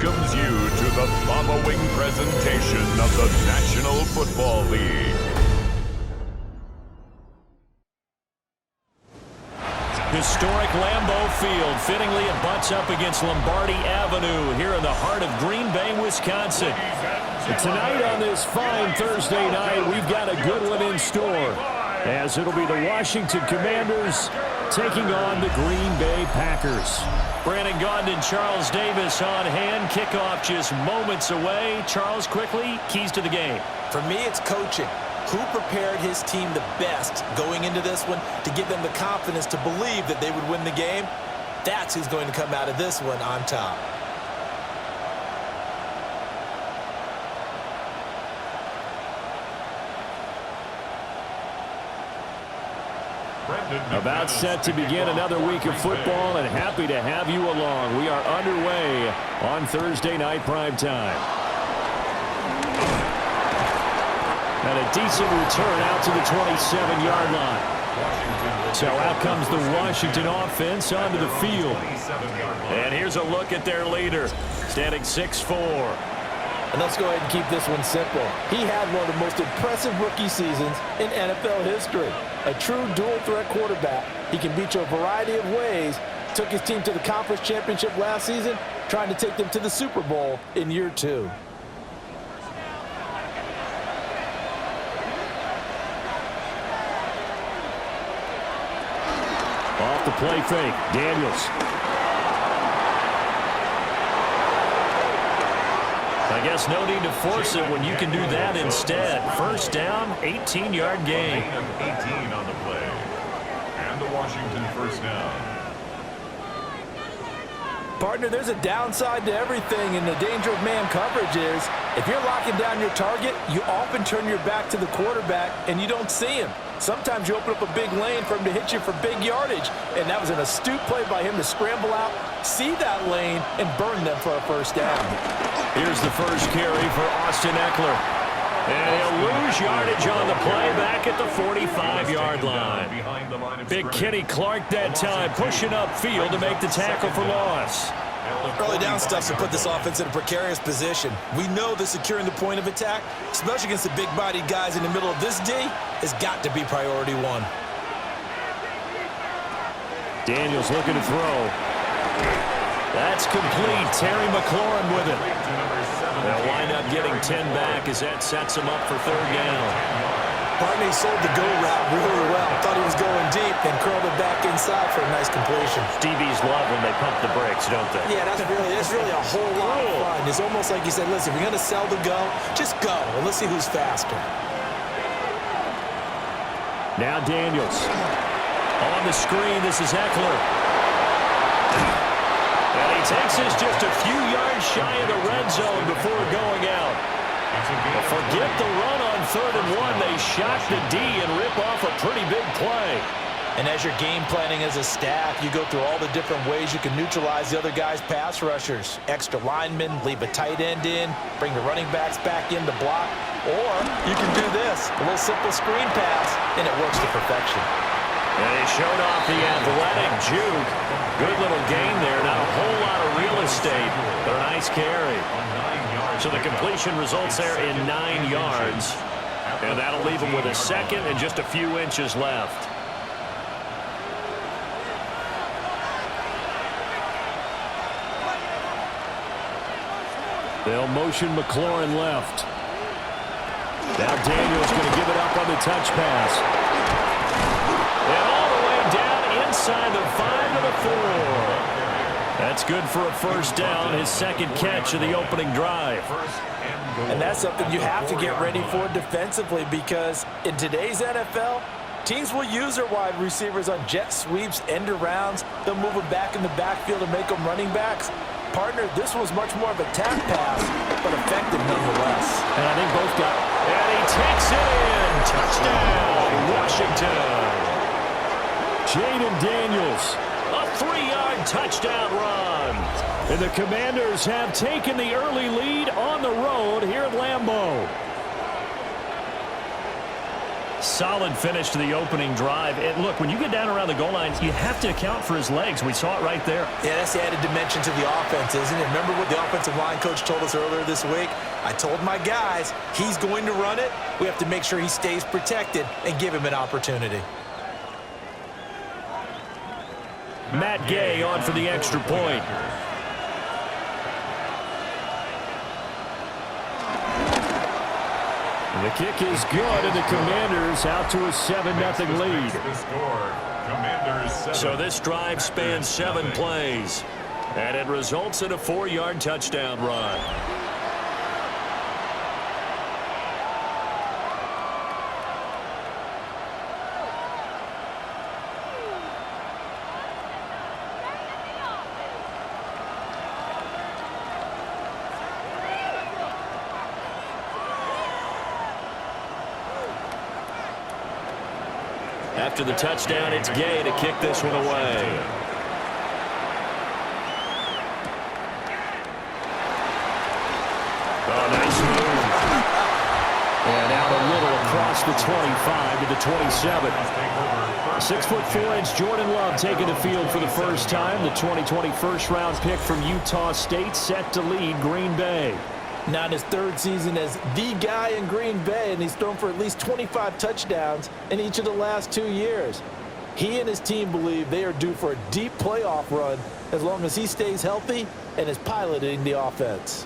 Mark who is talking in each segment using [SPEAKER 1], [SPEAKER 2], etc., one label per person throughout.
[SPEAKER 1] welcomes you to the following presentation of the National Football League.
[SPEAKER 2] Historic Lambeau Field. Fittingly, it butts up against Lombardi Avenue here in the heart of Green Bay, Wisconsin. And tonight on this fine Thursday night, we've got a good one in store, as it'll be the Washington Commanders taking on the Green Bay Packers. Brandon Gaudin and Charles Davis on hand. Kickoff just moments away. Charles, quickly, keys to the game.
[SPEAKER 3] For me, it's coaching. Who prepared his team the best going into this one to give them the confidence to believe that they would win the game? That's who's going to come out of this one on top.
[SPEAKER 2] About set to begin another week of football, and happy to have you along. We are underway on Thursday night primetime. And a decent return out to the 27-yard line. So out comes the Washington offense onto the field. And here's a look at their leader, standing 6'4".
[SPEAKER 3] And let's go ahead and keep this one simple. He had one of the most impressive rookie seasons in NFL history. A true dual-threat quarterback. He can beat you a variety of ways. Took his team to the conference championship last season, trying to take them to the Super Bowl in year 2.
[SPEAKER 2] Off the play fake, Daniels. I guess no need to force it when you can do that instead. First down, 18-yard gain.
[SPEAKER 1] 18 on the play. And the Washington first down.
[SPEAKER 3] Partner, there's a downside to everything, and the danger of man coverage is if you're locking down your target, you often turn your back to the quarterback and you don't see him. Sometimes you open up a big lane for him to hit you for big yardage, and that was an astute play by him to scramble out, see that lane, and burn them for a first down.
[SPEAKER 2] Here's the first carry for Austin Eckler. And he'll lose yardage on the play back at the 45-yard line. Big Kenny Clark that time, pushing upfield to make the tackle for loss.
[SPEAKER 3] Early down stuff to put this offense in a precarious position. We know that securing the point of attack, especially against the big-bodied guys in the middle of this D, has got to be priority one.
[SPEAKER 2] Daniels looking to throw. That's complete. Terry McLaurin with it. They'll wind up getting 10 back as that sets him up for third down.
[SPEAKER 3] Barney sold the go route really well. Thought he was going deep and curled it back inside for a nice completion.
[SPEAKER 2] DBs love when they pump the brakes, don't they?
[SPEAKER 3] Yeah, that's really a whole lot of fun. It's almost like you said, listen, if you're going to sell the go, just go, and let's see who's faster.
[SPEAKER 2] Now Daniels. On the screen, this is Eckler. And he takes this just a few yards shy of the red zone before going out. But forget the run on 3rd and 1. They shock the D and rip off a pretty big play.
[SPEAKER 3] And as you're game planning as a staff, you go through all the different ways you can neutralize the other guy's pass rushers. Extra linemen, leave a tight end in, bring the running backs back in to block. Or you can do this, a little simple screen pass, and it works to perfection.
[SPEAKER 2] And he showed off the athletic juke. Good little gain there. Not a whole lot of real estate, but a nice carry. So the completion results there in 9 yards. And that'll leave him with a second and just a few inches left. They'll motion McLaurin left. Now Daniels going to give it up on the touch pass. And all the way down inside the 5 to the 4. That's good for a first down, his second catch of the opening drive.
[SPEAKER 3] And that's something you have to get ready for defensively, because in today's NFL, teams will use their wide receivers on jet sweeps, end arounds. They'll move them back in the backfield and make them running backs. Partner, this was much more of a tap pass, but effective nonetheless.
[SPEAKER 2] And I think both got it. And he takes it in. Touchdown, Washington. Jaden Daniels, a 3-yard touchdown run. And the Commanders have taken the early lead on the road here at Lambeau. Solid finish to the opening drive. And look, when you get down around the goal line, you have to account for his legs. We saw it right there.
[SPEAKER 3] Yeah, that's the added dimension to the offense, isn't it? Remember what the offensive line coach told us earlier this week? I told my guys, he's going to run it. We have to make sure he stays protected and give him an opportunity.
[SPEAKER 2] Matt Gay on for the extra point. The kick is good, and the Commanders out to a 7-0 lead. So this drive spans 7 plays, and it results in a 4-yard touchdown run. After the touchdown, it's Gay to kick this one away. Oh, nice move. And out a little across the 25 to the 27. 6'4" Jordan Love taking the field for the first time. The 2020 first-round pick from Utah State set to lead Green Bay.
[SPEAKER 3] Now in his 3rd season as the guy in Green Bay, and he's thrown for at least 25 touchdowns in each of the last 2 years. He and his team believe they are due for a deep playoff run as long as he stays healthy and is piloting the offense.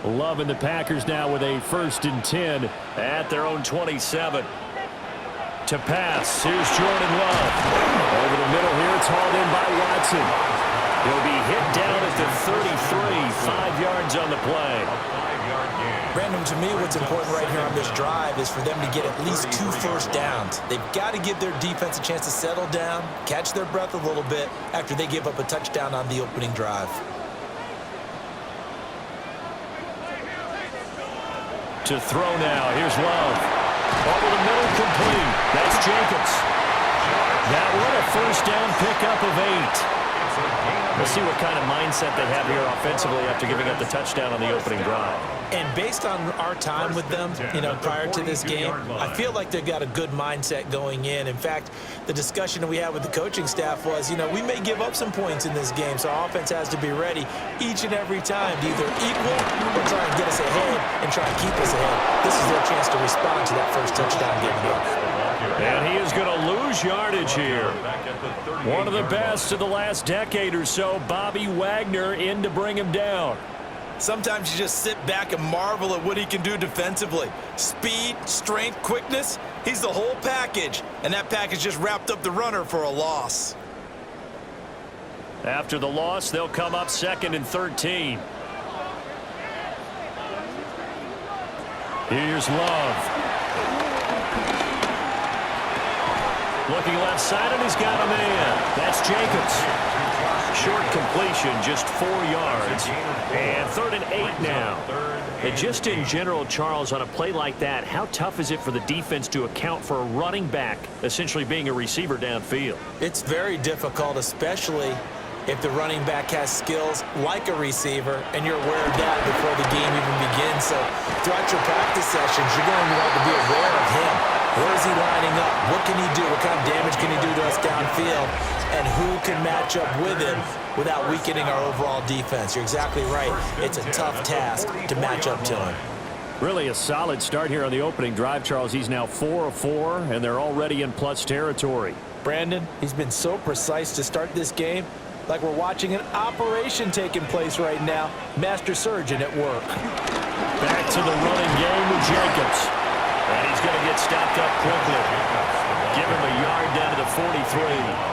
[SPEAKER 2] Love and the Packers now with a 1st and 10 at their own 27. To pass, here's Jordan Love. Over the middle here, it's hauled in by Watson. He'll be hit down at the 33, 5 yards on the play.
[SPEAKER 3] Brandon, to me, what's important right here on this drive is for them to get at least 2 first downs. They've got to give their defense a chance to settle down, catch their breath a little bit after they give up a touchdown on the opening drive.
[SPEAKER 2] To throw now, here's Love. Over the middle, complete. That's Jacobs. That one, a first down pickup of 8. We'll see what kind of mindset they have here offensively after giving up the touchdown on the opening drive.
[SPEAKER 3] And based on our time with them, prior to this game, I feel like they've got a good mindset going in. In fact, the discussion that we had with the coaching staff was, we may give up some points in this game, so our offense has to be ready each and every time to either equal or try and get us ahead and try and keep us ahead. This is their chance to respond to that first touchdown given up.
[SPEAKER 2] And he is going to lose yardage here. One of the best of the last decade or so, Bobby Wagner in to bring him down.
[SPEAKER 3] Sometimes you just sit back and marvel at what he can do defensively. Speed, strength, quickness, he's the whole package. And that package just wrapped up the runner for a loss.
[SPEAKER 2] After the loss, they'll come up 2nd and 13. Here's Love. Looking left side, and he's got a man. That's Jacobs. Short completion, just 4 yards. And 3rd and 8 now. And just in general, Charles, on a play like that, how tough is it for the defense to account for a running back essentially being a receiver downfield?
[SPEAKER 3] It's very difficult, especially if the running back has skills like a receiver, and you're aware of that before the game even begins. So throughout your practice sessions, you're going to want to be aware of him. Where is he lining up? What can he do? What kind of damage can he do to us downfield? And who can match up with him without weakening our overall defense? You're exactly right. It's a tough task to match up to him.
[SPEAKER 2] Really a solid start here on the opening drive, Charles. He's now 4 of 4, and they're already in plus territory.
[SPEAKER 3] Brandon, he's been so precise to start this game, like we're watching an operation taking place right now. Master surgeon at work.
[SPEAKER 2] Back to the running game with Jacobs. And he's going to get stopped up quickly. Give him a yard down to the 43.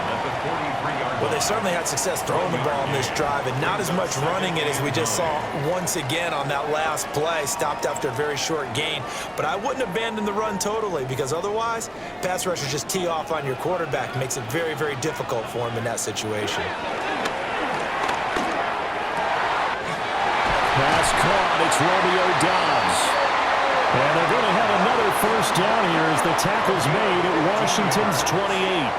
[SPEAKER 3] Well, they certainly had success throwing the ball on this drive, and not as much running it as we just saw once again on that last play. Stopped after a very short gain. But I wouldn't abandon the run totally, because otherwise, pass rushers just tee off on your quarterback. Makes it very, very difficult for him in that situation.
[SPEAKER 2] Pass caught. It's Romeo Doubs. And they're going to have another first down here as the tackle's made at Washington's 28.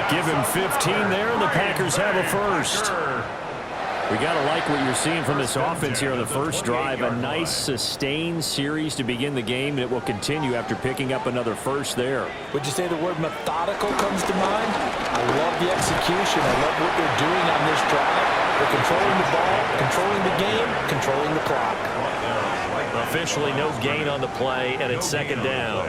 [SPEAKER 2] Give him 15 there, and the Packers have a first. We got to like what you're seeing from this offense here on the first drive. A nice, sustained series to begin the game, and it will continue after picking up another first there.
[SPEAKER 3] Would you say the word methodical comes to mind? I love the execution. I love what they're doing on this drive. They're controlling the ball, controlling the game, controlling the clock.
[SPEAKER 2] Officially no gain on the play, and it's second down.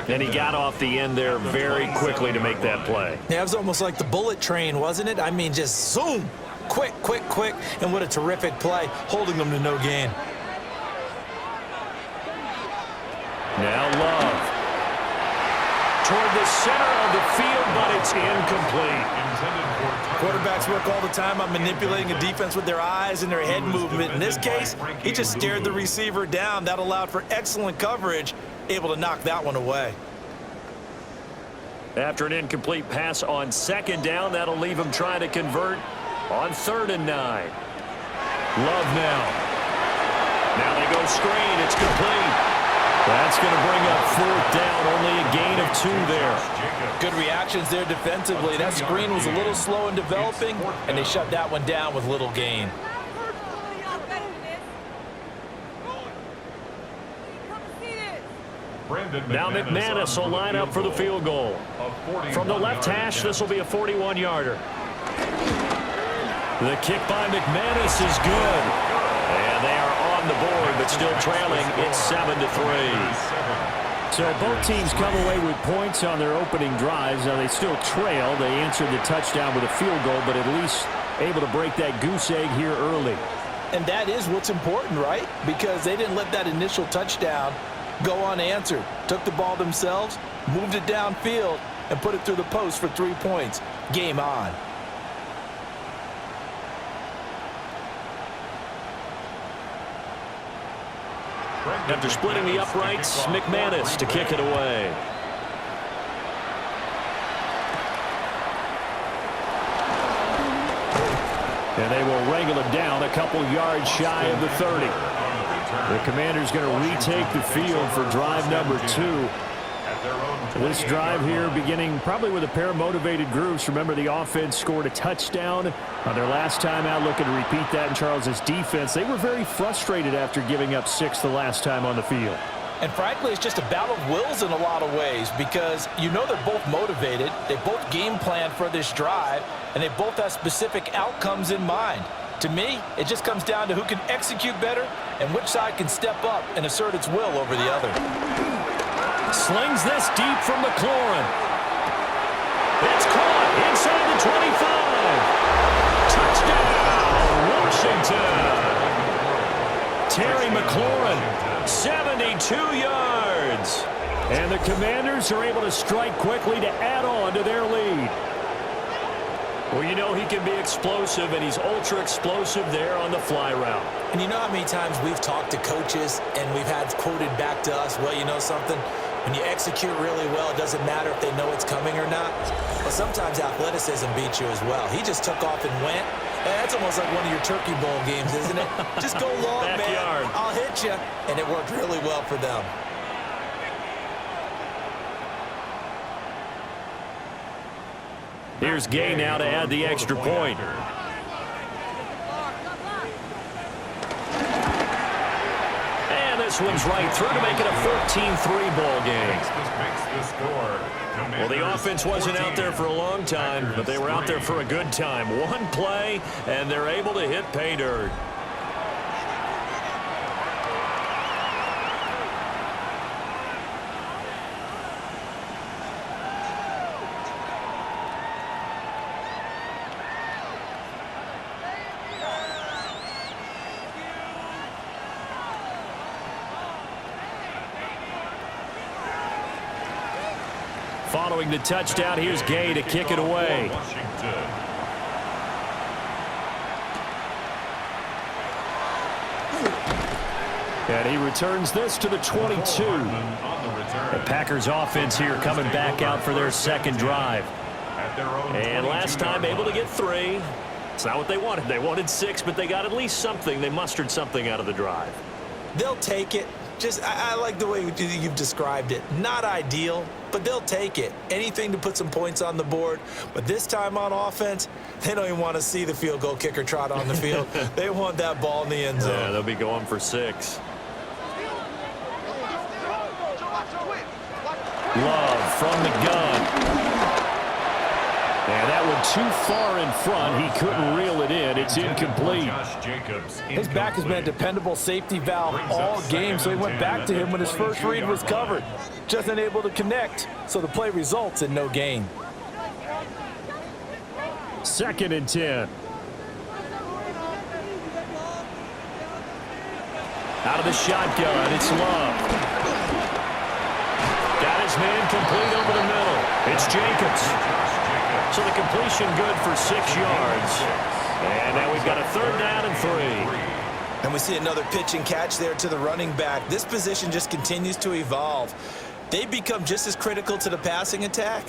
[SPEAKER 2] And he got off the end there very quickly to make that play.
[SPEAKER 3] Yeah, it was almost like the bullet train, wasn't it? I mean, just zoom. Quick, quick, quick. And what a terrific play, holding them to no gain.
[SPEAKER 2] Now Love. Toward the center of the field, but it's incomplete.
[SPEAKER 3] Quarterbacks work all the time on manipulating a defense with their eyes and their head movement. In this case, he just stared the receiver down. That allowed for excellent coverage, able to knock that one away.
[SPEAKER 2] After an incomplete pass on second down, that'll leave him trying to convert on 3rd and 9. Love now. Now they go screen. It's complete. That's going to bring up 4th down. Only a gain of 2 there.
[SPEAKER 3] Good reactions there defensively. That screen was a little slow in developing, and they shut that one down with little gain.
[SPEAKER 2] Now McManus will line up for the field goal. From the left hash, this will be a 41-yarder. The kick by McManus is good. And they are on the board, but still trailing. It's 7-3. So both teams come away with points on their opening drives. Now they still trail. They answered the touchdown with a field goal, but at least able to break that goose egg here early.
[SPEAKER 3] And that is what's important, right? Because they didn't let that initial touchdown go unanswered. Took the ball themselves, moved it downfield, and put it through the post for 3 points. Game on.
[SPEAKER 2] After splitting the uprights, McManus to kick it away. And they will wrangle it down a couple yards shy of the 30. The Commanders going to retake the field for drive number 2. This drive here beginning probably with a pair of motivated groups. Remember, the offense scored a touchdown on their last time out, looking to repeat that in Charles's defense. They were very frustrated after giving up 6 the last time on the field.
[SPEAKER 3] And frankly, it's just a battle of wills in a lot of ways, because you know they're both motivated, they both game plan for this drive, and they both have specific outcomes in mind. To me, it just comes down to who can execute better and which side can step up and assert its will over the other.
[SPEAKER 2] Slings this deep from McLaurin. It's caught inside the 25. Touchdown, Washington. Terry McLaurin, 72 yards. And the Commanders are able to strike quickly to add on to their lead. Well, you know he can be explosive, and he's ultra-explosive there on the fly route.
[SPEAKER 3] And you know how many times we've talked to coaches and we've had quoted back to us, well, you know something? When you execute really well, it doesn't matter if they know it's coming or not. But sometimes athleticism beats you as well. He just took off and went. And that's almost like one of your Turkey Bowl games, isn't it? Just go long, man. I'll hit you. And it worked really well for them.
[SPEAKER 2] Here's Gay now to add the extra point. And this one's right through to make it a 14-3 ball game. Well, the offense wasn't out there for a long time, but they were out there for a good time. One play, and they're able to hit pay dirt. Following the touchdown, here's Gay to kick it away. And he returns this to the 22. The Packers offense here coming back out for their second drive. And last time able to get 3. It's not what they wanted. They wanted 6, but they got at least something. They mustered something out of the drive.
[SPEAKER 3] They'll take it. I like the way you've described it. Not ideal, but they'll take it. Anything to put some points on the board. But this time on offense, they don't even want to see the field goal kicker trot on the field. They want that ball in the end zone.
[SPEAKER 2] Yeah, they'll be going for 6. Love from the gun. And that one too far in front. He couldn't reel it in. It's incomplete.
[SPEAKER 3] His back has been a dependable safety valve all game, so he went back to him when his first read was covered. Just unable to connect, so the play results in no gain.
[SPEAKER 2] 2nd and 10. Out of the shotgun, it's Love. Got his man complete over the middle. It's Jacobs. So the completion good for 6 yards. And now we've got a 3rd down and 3.
[SPEAKER 3] And we see another pitch and catch there to the running back. This position just continues to evolve. They become just as critical to the passing attack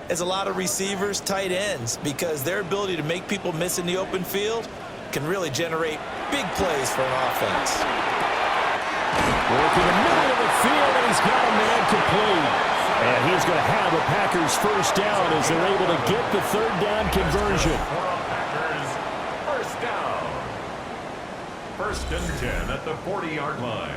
[SPEAKER 3] as a lot of receivers, tight ends, because their ability to make people miss in the open field can really generate big plays for an offense.
[SPEAKER 2] Working the middle of the field, and he's got a man complete. And he's going to have the Packers' 1st down as they're able to get the 3rd down conversion.
[SPEAKER 1] Packers, 1st down. 1st and 10 at the 40-yard line.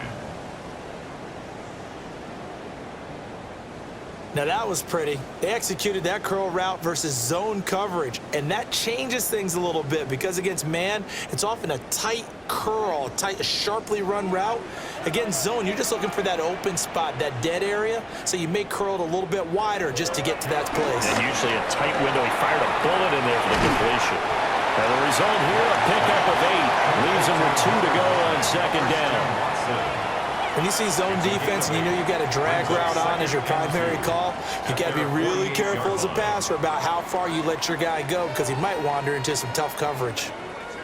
[SPEAKER 3] Now that was pretty. They executed that curl route versus zone coverage, and that changes things a little bit because against man, it's often a tight curl, a sharply run route. Against zone, you're just looking for that open spot, that dead area, so you may curl it a little bit wider just to get to that place.
[SPEAKER 2] And usually a tight window. He fired a bullet in there for the completion. And the result here, a pickup of 8. Leaves him with 2 to go on 2nd down.
[SPEAKER 3] When you see zone defense and you know you've got a drag route on as your primary call, you got to be really careful as a passer about how far you let your guy go because he might wander into some tough coverage.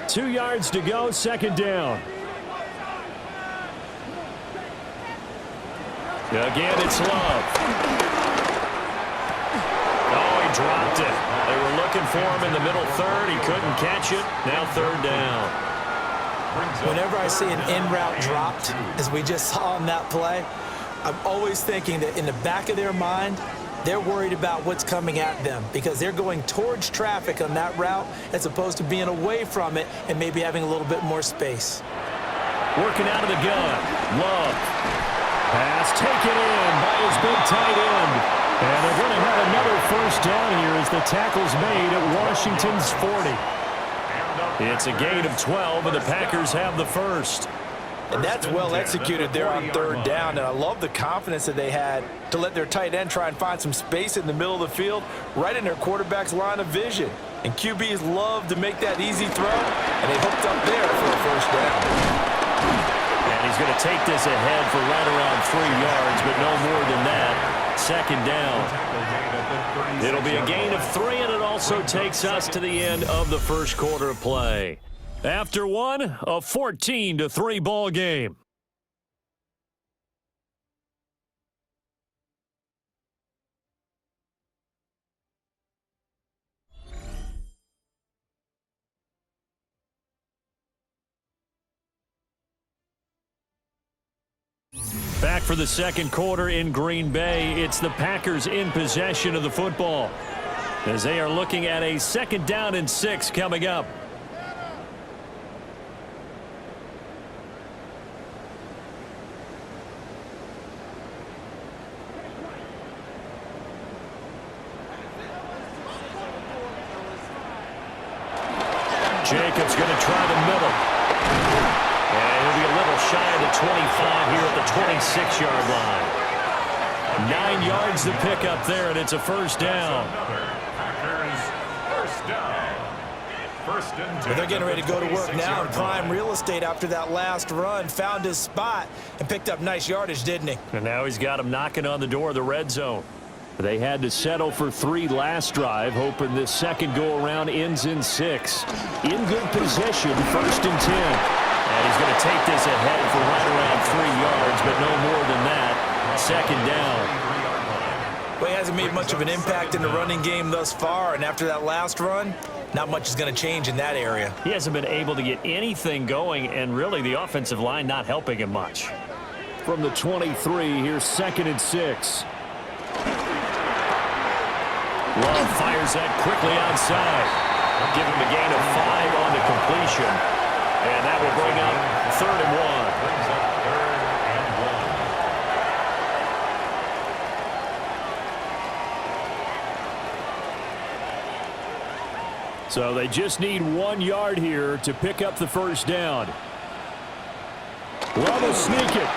[SPEAKER 2] 2 yards to go, 2nd down. Again, it's Love. Oh, he dropped it. They were looking for him in the middle 3rd. He couldn't catch it. Now 3rd down.
[SPEAKER 3] Whenever I see an in-route dropped, as we just saw on that play, I'm always thinking that in the back of their mind, they're worried about what's coming at them because they're going towards traffic on that route as opposed to being away from it and maybe having a little bit more space.
[SPEAKER 2] Working out of the gun. Love. Pass taken in by his big tight end. And they're going to have another 1st down here as the tackle's made at Washington's 40. It's a gain of 12, and the Packers have the 1st.
[SPEAKER 3] And that's well executed there on 3rd down, and I love the confidence that they had to let their tight end try and find some space in the middle of the field, right in their quarterback's line of vision. And QBs love to make that easy throw, and they hooked up there for a 1st down.
[SPEAKER 2] And he's going to take this ahead for right around 3 yards, but no more than that. 2nd down. It'll be a gain of 3, and it also takes us to the end of the 1st quarter of play. After one, a 14-3 ball game. Back for the 2nd quarter in Green Bay. It's the Packers in possession of the football as they are looking at a 2nd down and 6 coming up. Jacobs going to try the middle. And he'll be a little shy of the 25 here at the 26-yard line. 9 yards to pick up there, and it's a 1st down.
[SPEAKER 3] But they're getting ready to go to work now in prime real estate after that last run. Found his spot and picked up nice yardage, didn't he?
[SPEAKER 2] And now he's got him knocking on the door of the red zone. They had to settle for 3 last drive, hoping this second go-around ends in 6. In good position, 1st and 10. And he's going to take this ahead for right around 3 yards, but no more than that. 2nd down.
[SPEAKER 3] Well, he hasn't made much of an impact in the running game thus far, and after that last run, not much is going to change in that area.
[SPEAKER 2] He hasn't been able to get anything going, and really the offensive line not helping him much. from the 23. Here's 2nd and 6. Love fires that quickly outside. Give him a gain of 5 on the completion. And that will bring up 3rd and 1. So they just need 1 yard here to pick up the first down. Love will sneak it.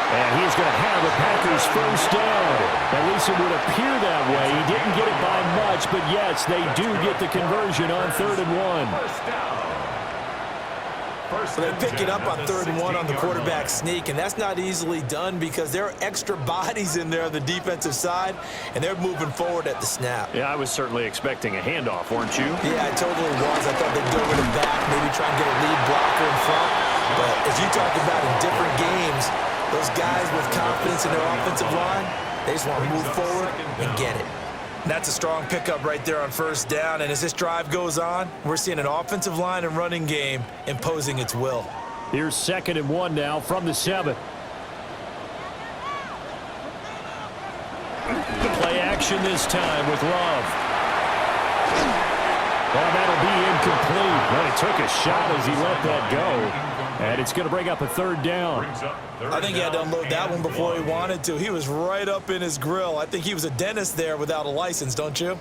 [SPEAKER 2] And he's going to have the Packers first down. At least it would appear that way. He didn't get it by much, but yes, they do get the conversion on 3rd and 1.
[SPEAKER 3] So they pick it up on 3rd and 1 on the quarterback sneak, and that's not easily done because there are extra bodies in there on the defensive side, and they're moving forward at the snap.
[SPEAKER 2] Yeah, I was certainly expecting a handoff, weren't you?
[SPEAKER 3] Yeah, I totally was. I thought they'd go to the back, maybe try and get a lead blocker in front. But as you talked about in different games, those guys with confidence in their offensive line, they just want to move forward and get it. That's a strong pickup right there on first down, and as this drive goes on, we're seeing an offensive line and running game imposing its will.
[SPEAKER 2] Here's 2nd and 1 now from the 7. Play action this time with Love. Well, that'll be incomplete. Well, he took a shot as he let that go. And it's going to bring up a 3rd down.
[SPEAKER 3] I think he had to unload that one before he wanted to. He was right up in his grill. I think he was a dentist there without a license, don't you?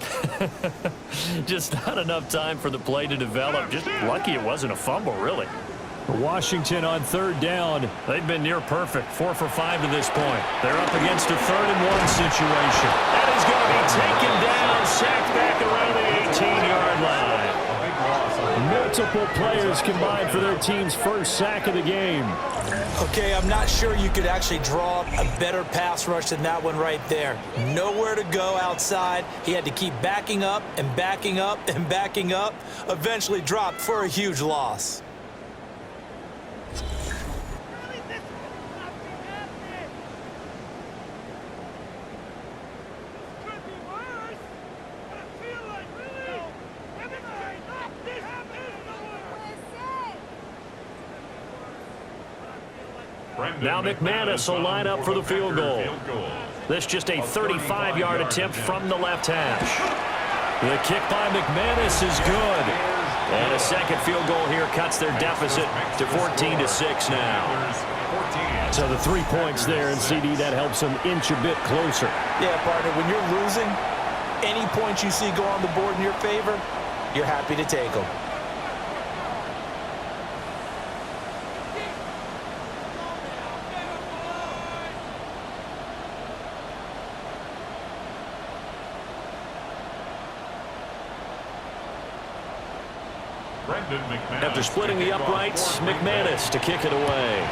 [SPEAKER 2] Just not enough time for the play to develop. Just lucky it wasn't a fumble, really. Washington on 3rd down. They've been near perfect. 4 for 5 to this point. They're up against a 3rd and 1 situation. That is going to be taken down, sacked back around the 18-yard line. Multiple players combined for their team's first sack of the game.
[SPEAKER 3] Okay, I'm not sure you could actually draw up a better pass rush than that one right there. Nowhere to go outside. He had to keep backing up and backing up and backing up. Eventually dropped for a huge loss.
[SPEAKER 2] Now McManus will line up for the field goal. This just a 35-yard attempt from the left hash. The kick by McManus is good. And a second field goal here cuts their deficit to 14-6 now. So the 3 points there, and CD, that helps them inch a bit closer.
[SPEAKER 3] Yeah, partner, when you're losing, any points you see go on the board in your favor, you're happy to take them.
[SPEAKER 2] After splitting the uprights, McManus to kick it away.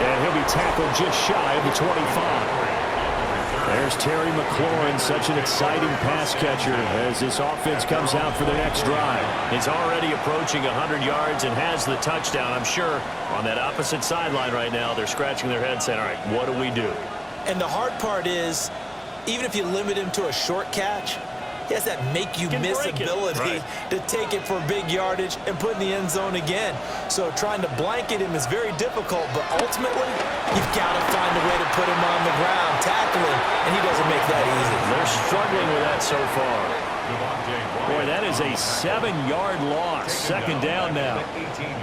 [SPEAKER 2] And he'll be tackled just shy of the 25. There's Terry McLaurin, such an exciting pass catcher as this offense comes out for the next drive. He's already approaching 100 yards and has the touchdown. I'm sure on that opposite sideline right now, they're scratching their head saying, all right, what do we do?
[SPEAKER 3] And the hard part is, even if you limit him to a short catch, he has that make-you-miss ability to take it for big yardage and put in the end zone again. So trying to blanket him is very difficult, but ultimately, you've got to find a way to put him on the ground, tackle him, and he doesn't make that easy.
[SPEAKER 2] They're struggling with that so far. Boy, that is a 7-yard loss. 2nd down now.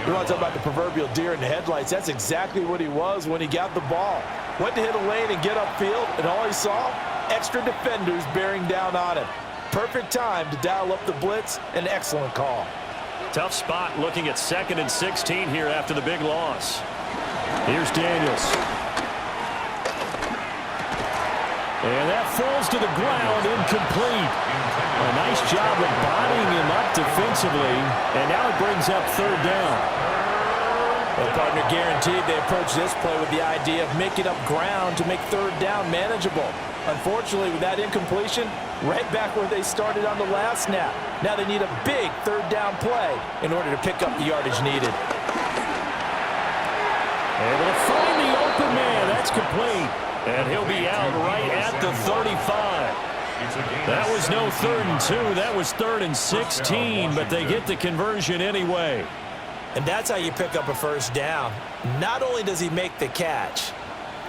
[SPEAKER 3] You want to talk about the proverbial deer in the headlights? That's exactly what he was when he got the ball. Went to hit a lane and get upfield, and all he saw, extra defenders bearing down on him. Perfect time to dial up the blitz. An excellent call.
[SPEAKER 2] Tough spot looking at 2nd and 16 here after the big loss. Here's Daniels. And that falls to the ground, incomplete. A nice job of bodying him up defensively, and now it brings up 3rd down.
[SPEAKER 3] Well, partner, guaranteed they approach this play with the idea of making up ground to make 3rd down manageable. Unfortunately, with that incompletion, right back where they started on the last snap. Now they need a big 3rd down play in order to pick up the yardage needed.
[SPEAKER 2] Able to find the open man. That's complete. And he'll be out right at the 35. That was no 3rd and 2. That was 3rd and 16, but they get the conversion anyway.
[SPEAKER 3] And that's how you pick up a first down. Not only does he make the catch,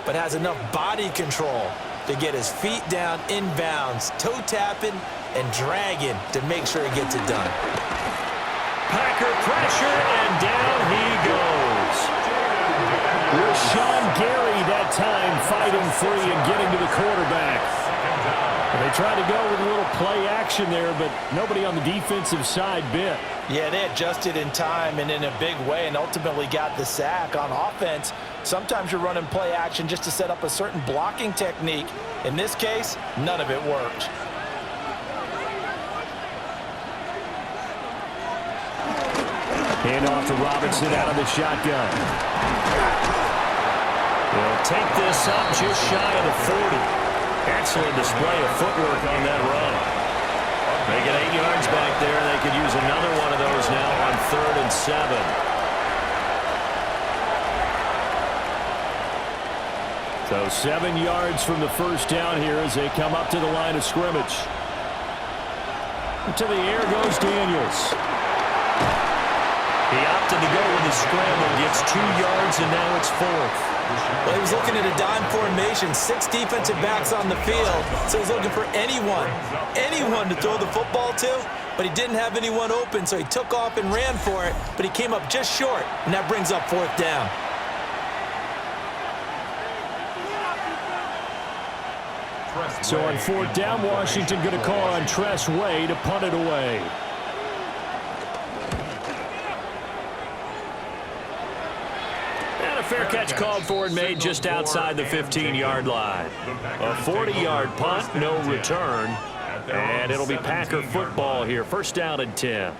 [SPEAKER 3] but has enough body control to get his feet down inbounds, toe tapping and dragging to make sure he gets it done.
[SPEAKER 2] Packer pressure, and down he goes. Rashawn Gary that time fighting free and getting to the quarterback. They tried to go with a little play action there, but nobody on the defensive side bit.
[SPEAKER 3] Yeah, they adjusted in time and in a big way and ultimately got the sack. On offense, sometimes you're running play action just to set up a certain blocking technique. In this case, none of it worked.
[SPEAKER 2] Hand off to Robinson out of the shotgun. They'll take this up just shy of the 40. Excellent display of footwork on that run. They get 8 yards back there. They could use another one of those now on 3rd and 7. So 7 yards from the first down here as they come up to the line of scrimmage. To the air goes Daniels. He opted to go with his scramble, gets 2 yards, and now it's 4th.
[SPEAKER 3] Well, he was looking at a dime formation, 6 defensive backs on the field, so he's looking for anyone to throw the football to, but he didn't have anyone open, so he took off and ran for it, but he came up just short, and that brings up 4th down.
[SPEAKER 2] So on 4th down, Washington going to call on Tress Way to punt it away. Fair catch called for and made just outside the 15-yard line. A 40-yard punt, no return. And it'll be Packer football here. 1st down and 10.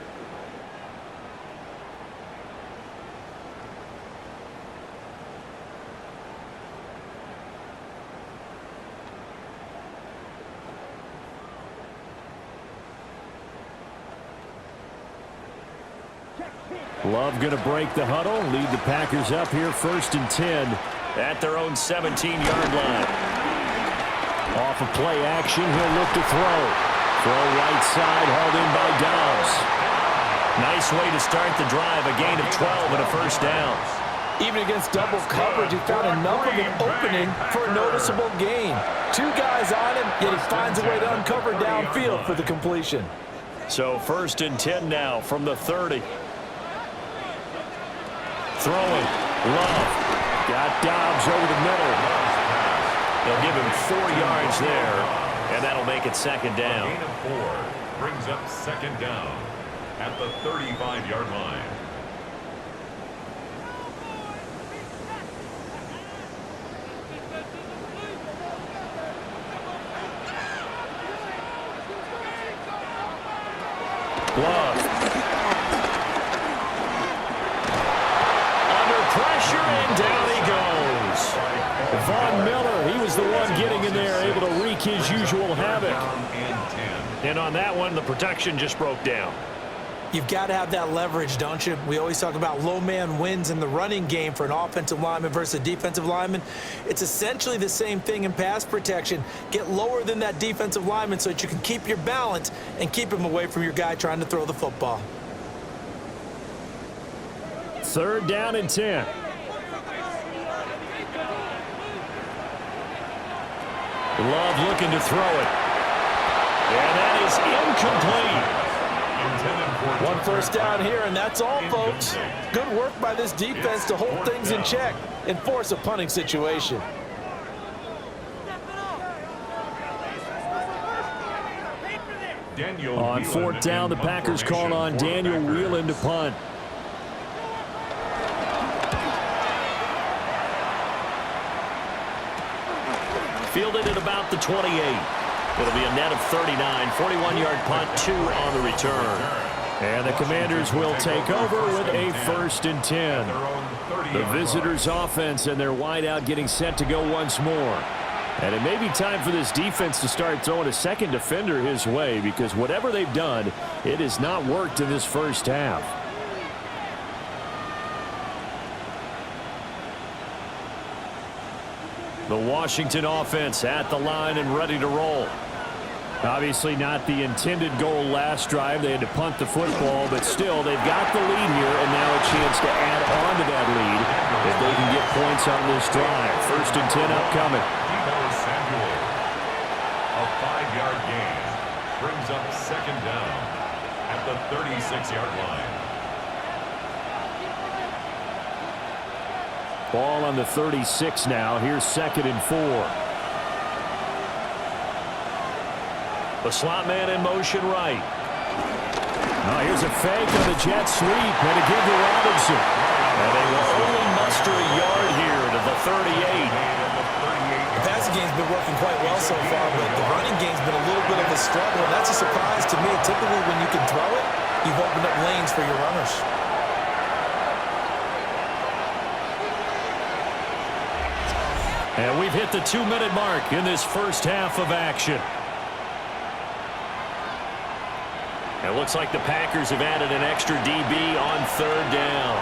[SPEAKER 2] Love going to break the huddle, lead the Packers up here 1st and 10 at their own 17-yard line. Off of play action, he'll look to throw. Throw right side, hauled in by Dobbs. Nice way to start the drive, a gain of 12 and a 1st down.
[SPEAKER 3] Even against double coverage, he found enough of an opening for a noticeable gain. 2 guys on him, yet he finds a way to uncover downfield for the completion.
[SPEAKER 2] So 1st and 10 now from the 30. Throwing. Love. Got Dobbs over the middle. They'll give him 4 yards there, and that'll make it 2nd down.
[SPEAKER 1] A gain of 4 brings up 2nd down at the 35-yard line.
[SPEAKER 2] Love. Pressure, and down he goes. Von Miller, he was the one getting in there, able to wreak his usual havoc. And on that one, the protection just broke down.
[SPEAKER 3] You've got to have that leverage, don't you? We always talk about low man wins in the running game for an offensive lineman versus a defensive lineman. It's essentially the same thing in pass protection. Get lower than that defensive lineman so that you can keep your balance and keep him away from your guy trying to throw the football.
[SPEAKER 2] 3rd down and 10. Love looking to throw it. And that is incomplete.
[SPEAKER 3] 1 1st down here, and that's all, folks. Good work by this defense to hold things in check and force a punting situation.
[SPEAKER 2] On 4th down, the Packers call on Daniel Whelan to punt. Fielded at about the 28. It'll be a net of 39. 41-yard punt, 2 on the return. And the Commanders will take over with a 1st and 10. The visitors' offense and their wideout getting set to go once more. And it may be time for this defense to start throwing a second defender his way, because whatever they've done, it has not worked in this first half. The Washington offense at the line and ready to roll. Obviously not the intended goal last drive. They had to punt the football, but still, they've got the lead here, and now a chance to add on to that lead if they can get points on this drive. 1st and 10 upcoming.
[SPEAKER 1] A 5-yard gain brings up 2nd down at the 36-yard line.
[SPEAKER 2] Ball on the 36 now. Here's 2nd and 4. The slot man in motion right. Here's a fake on the jet sweep, and a give to Robinson. And they will only muster a yard here to the 38.
[SPEAKER 3] The passing game's been working quite well so far, but the running game's been a little bit of a struggle, and that's a surprise to me. Typically, when you can throw it, you've opened up lanes for your runners.
[SPEAKER 2] And we've hit the 2-minute mark in this first half of action. It looks like the Packers have added an extra DB on 3rd down.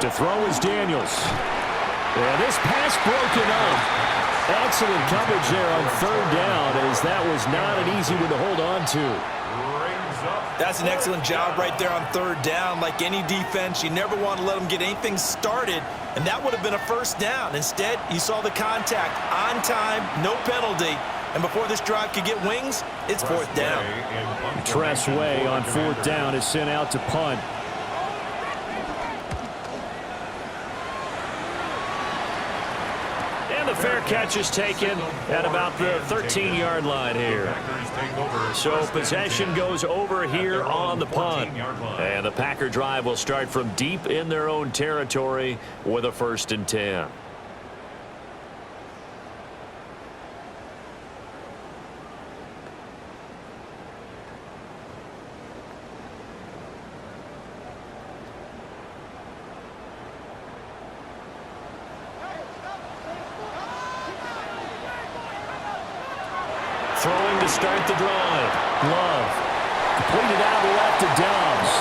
[SPEAKER 2] To throw is Daniels. And this pass broken up. Excellent coverage there on 3rd down, as that was not an easy one to hold on to.
[SPEAKER 3] That's an excellent job right there on 3rd down. Like any defense, you never want to let them get anything started, and that would have been a 1st down. Instead, you saw the contact on time, no penalty, and before this drive could get wings, it's 4th down.
[SPEAKER 2] Tress Way on 4th down is sent out to punt. And the fair catch is taken at about the 13-yard line here. So possession goes over here on the punt. And the Packer drive will start from deep in their own territory with a 1st and 10. Throwing to start the drive. Love. Completed out left to Dobbs.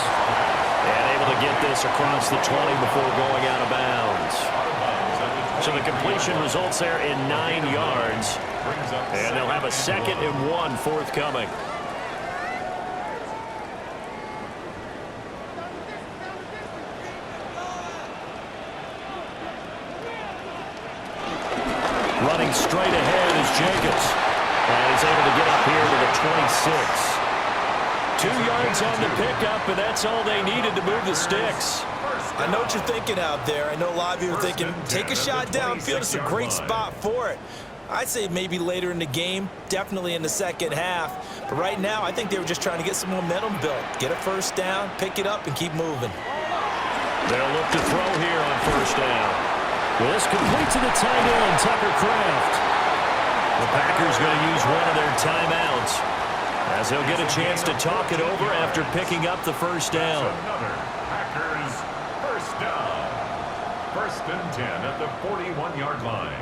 [SPEAKER 2] And able to get this across the 20 before going out of bounds. So the completion results there in 9 yards. And they'll have a 2nd and 1 forthcoming. Running straight ahead is Jacobs. And he's able to get up here to the 26. 2 yards on the pickup, and that's all they needed to move the sticks.
[SPEAKER 3] I know what you're thinking out there. I know a lot of you are thinking, take a shot downfield. It's a great spot for it. I'd say maybe later in the game, definitely in the 2nd half. But right now, I think they were just trying to get some momentum built. Get a 1st down, pick it up, and keep moving.
[SPEAKER 2] They'll look to throw here on 1st down. Well, this complete to the tight end, Tucker Kraft. The Packers going to use one of their timeouts, as they'll get a chance to talk it over after picking up the 1st down.
[SPEAKER 1] Another Packers 1st down. 1st and 10 at the 41-yard line.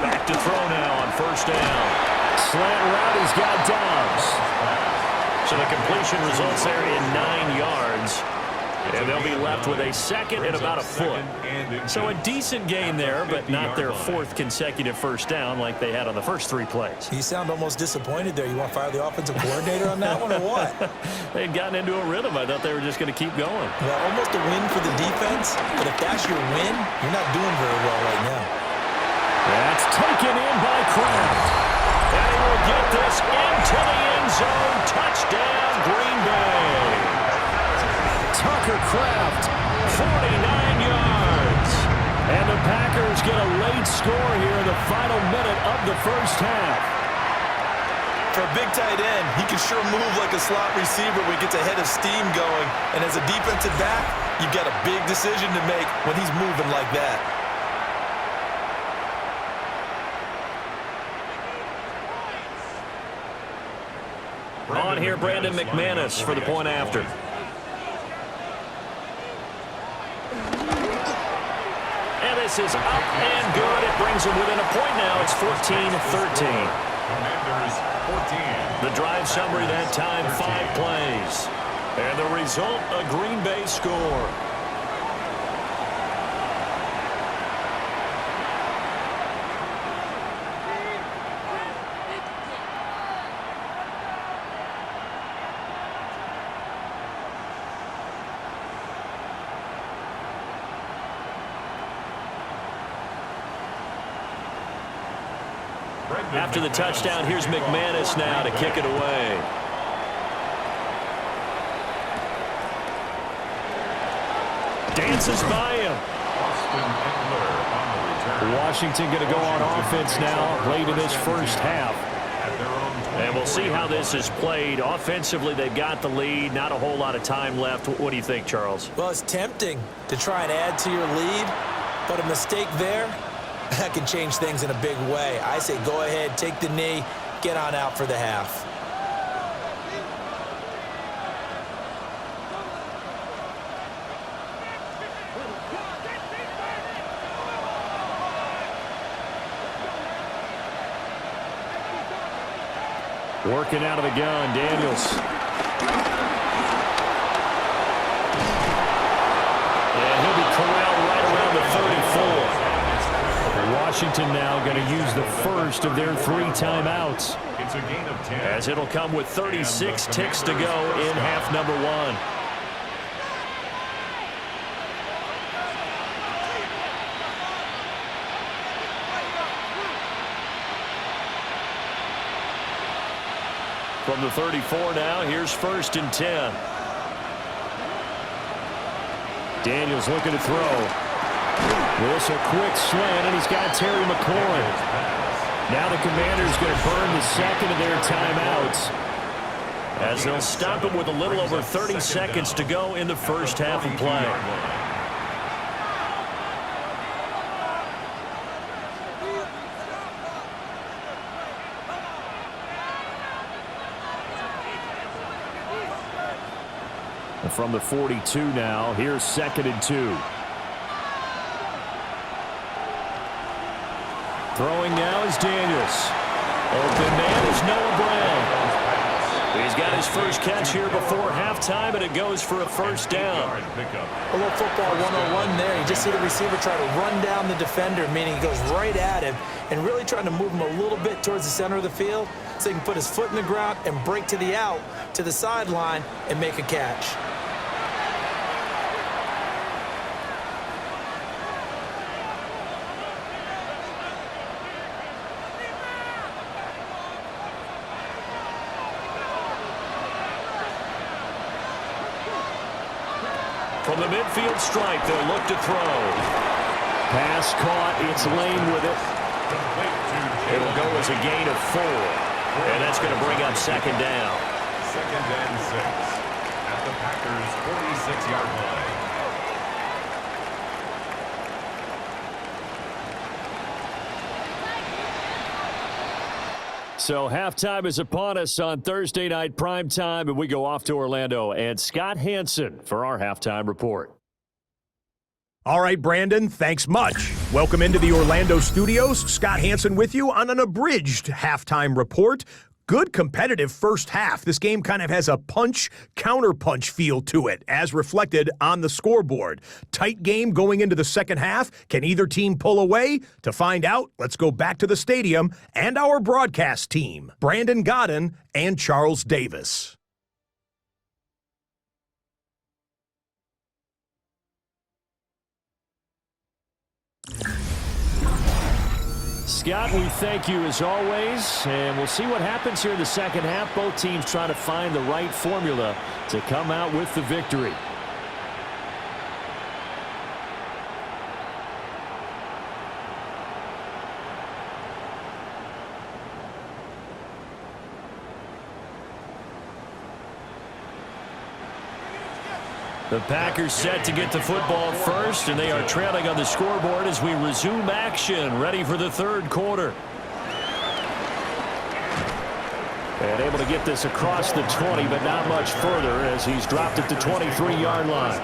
[SPEAKER 2] Back to throw now on 1st down. Slant route, he's got Dobbs. So the completion results there in 9 yards. And they'll be left with a 2nd and about a foot. So a decent gain there, but not their 4th consecutive 1st down like they had on the first 3 plays.
[SPEAKER 3] You sound almost disappointed there. You want to fire the offensive coordinator on that one or what?
[SPEAKER 2] They had gotten into a rhythm. I thought they were just going to keep going.
[SPEAKER 3] Well, almost a win for the defense, but if that's your win, you're not doing very well right now.
[SPEAKER 2] That's taken in by Kraft. And he will get this into the end zone. Touchdown, Green Bay. Tucker Kraft, 49 yards. And the Packers get a late score here in the final minute of the 1st half.
[SPEAKER 3] For a big tight end, he can sure move like a slot receiver when he gets a head of steam going. And as a defensive back, you've got a big decision to make when he's moving like that.
[SPEAKER 2] On here, Brandon McManus for the point after. And this is up and good. It brings them within a point now. It's 14-13.
[SPEAKER 1] Commanders 14.
[SPEAKER 2] The drive summary that time, 5 plays. And the result, a Green Bay score. After the touchdown, here's McManus now to kick it away. Dances by him. Washington going to go on offense now late in this first half. And we'll see how this is played. Offensively, they've got the lead. Not a whole lot of time left. What do you think, Charles?
[SPEAKER 3] Well, it's tempting to try and add to your lead, but a mistake there, that can change things in a big way. I say go ahead, take the knee, get on out for the half.
[SPEAKER 2] Working out of the gun, Daniels. And he'll be corralled right around the 34. Washington now going to use the first of their 3 timeouts.
[SPEAKER 1] It's a gain of 10.
[SPEAKER 2] As it'll come with 36 ticks to go in half number 1. From the 34 now, here's 1st and 10. Daniels looking to throw. This a quick slant, and he's got Terry McLaurin. Now the Commanders going to burn the second of their timeouts, as they'll stop him with a little over 30 seconds to go in the first half of play. And from the 42 now, here's 2nd and 2. Throwing now is Daniels. Open man is Noah Brown. He's got his first catch here before halftime, and it goes for a first down.
[SPEAKER 3] A little football 101 there. You just see the receiver try to run down the defender, meaning he goes right at him and really trying to move him a little bit towards the center of the field so he can put his foot in the ground and break to the out, to the sideline, and make a catch.
[SPEAKER 2] From the midfield stripe, they'll look to throw. Pass caught. It's Lane with it. It'll go as a gain of 4. And that's going to bring up 2nd down.
[SPEAKER 1] 2nd and 6 at the Packers' 46-yard line.
[SPEAKER 2] So halftime is upon us on Thursday night primetime, and we go off to Orlando. And Scott Hansen for our halftime report.
[SPEAKER 4] All right, Brandon, thanks much. Welcome into the Orlando studios. Scott Hansen with you on an abridged halftime report. Good competitive first half. This game kind of has a punch-counterpunch feel to it, as reflected on the scoreboard. Tight game going into the second half. Can either team pull away? To find out, let's go back to the stadium and our broadcast team, Brandon Godden and Charles Davis.
[SPEAKER 2] Scott, we thank you as always, and we'll see what happens here in the second half. Both teams trying to find the right formula to come out with the victory. The Packers set to get the football first, and they are trailing on the scoreboard as we resume action, ready for the third quarter. And able to get this across the 20, but not much further as he's dropped at the 23-yard line.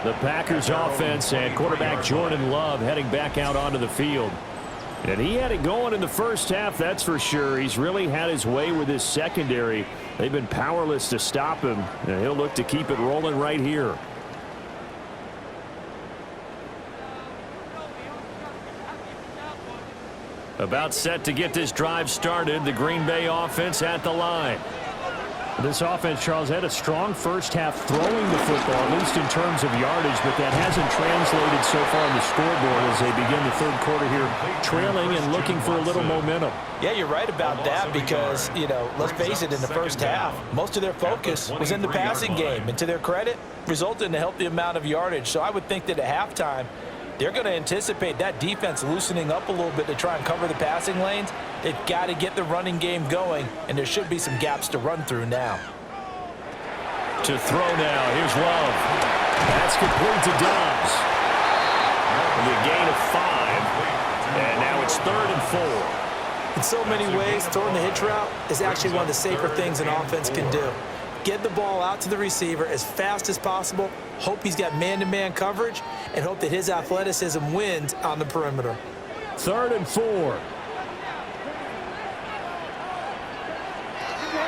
[SPEAKER 2] The Packers offense and quarterback Jordan Love heading back out onto the field. And he had it going in the first half, that's for sure. He's really had his way with his secondary. They've been powerless to stop him, and he'll look to keep it rolling right here. About set to get this drive started. The Green Bay offense at the line.
[SPEAKER 5] This offense, Charles, had a strong first half throwing the football, at least in terms of yardage, but that hasn't translated so far on the scoreboard as they begin the third quarter here, trailing and looking for a little momentum.
[SPEAKER 3] Yeah, you're right about that because, you know, let's face it, in the first half, most of their focus was in the passing game. And to their credit, resulted in a healthy amount of yardage. So I would think that at halftime, they're going to anticipate that defense loosening up a little bit to try and cover the passing lanes. They've got to get the running game going, and there should be some gaps to run through now.
[SPEAKER 2] To throw now, here's Love. That's complete to Dobbs. The gain of 5, and now it's 3rd and 4.
[SPEAKER 3] In so many ways, throwing the hitch route is actually one of the safer things an offense can do. Get the ball out to the receiver as fast as possible, hope he's got man-to-man coverage, and hope that his athleticism wins on the perimeter.
[SPEAKER 2] 3rd and 4.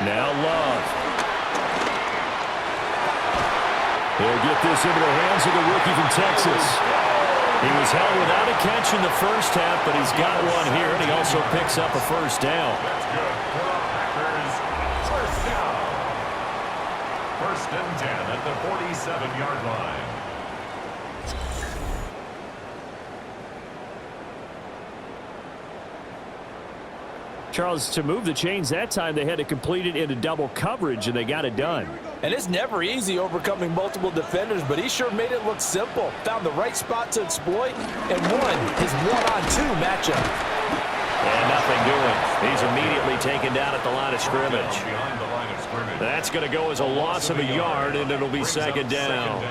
[SPEAKER 2] Now Love. He'll get this into the hands of the rookie from Texas. He was held without a catch in the first half, but he's got one here, and he also picks up a first down.
[SPEAKER 1] That's good. Packers, first down. 1st and 10 at the 47-yard line.
[SPEAKER 5] Charles, to move the chains that time, they had to complete it into double coverage, and they got it done.
[SPEAKER 3] And it's never easy overcoming multiple defenders, but he sure made it look simple. Found the right spot to exploit and won his one-on-two matchup.
[SPEAKER 2] And nothing doing. He's immediately taken down at the line of scrimmage.
[SPEAKER 1] Behind the line of scrimmage.
[SPEAKER 2] That's going to go as a loss of a yard, and it'll be 2nd down.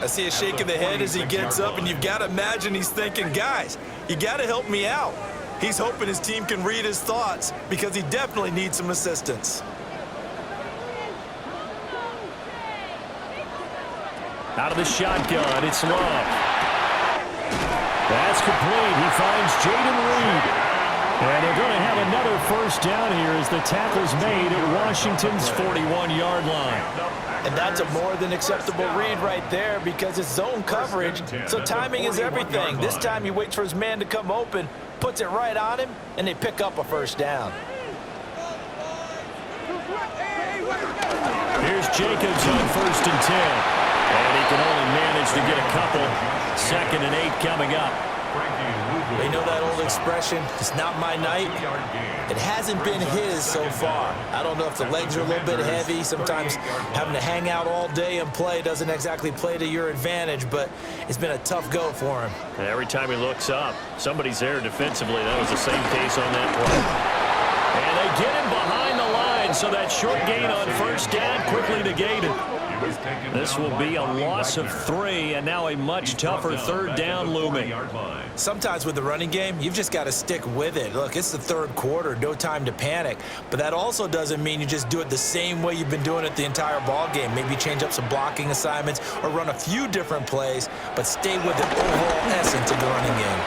[SPEAKER 3] I see a shake of the head as he gets up, and you've got to imagine he's thinking, guys, you got to help me out. He's hoping his team can read his thoughts because he definitely needs some assistance.
[SPEAKER 2] Out of the shotgun, it's Love. That's complete. He finds Jaden Reed. And they're going to have another first down here as the tackle's made at Washington's 41-yard line.
[SPEAKER 3] And that's a more than acceptable read right there because it's zone coverage, so timing is everything. This time he waits for his man to come open, puts it right on him, and they pick up a first down.
[SPEAKER 2] Here's Jacobs on 1st and 10. And he can only manage to get a couple. 2nd and 8 coming up.
[SPEAKER 3] You know that old expression, it's not my night? It hasn't been his so far. I don't know if the legs are a little bit heavy. Sometimes having to hang out all day and play doesn't exactly play to your advantage, but it's been a tough go for him.
[SPEAKER 2] And every time he looks up, somebody's there defensively. That was the same case on that play. And they get him behind the line, so that short gain on 1st down quickly negated. This will be a loss of 3, and now a much tougher 3rd down looming.
[SPEAKER 3] Sometimes with the running game, you've just got to stick with it. Look, it's the 3rd quarter, no time to panic. But that also doesn't mean you just do it the same way you've been doing it the entire ball game. Maybe change up some blocking assignments or run a few different plays, but stay with the overall essence of the running game.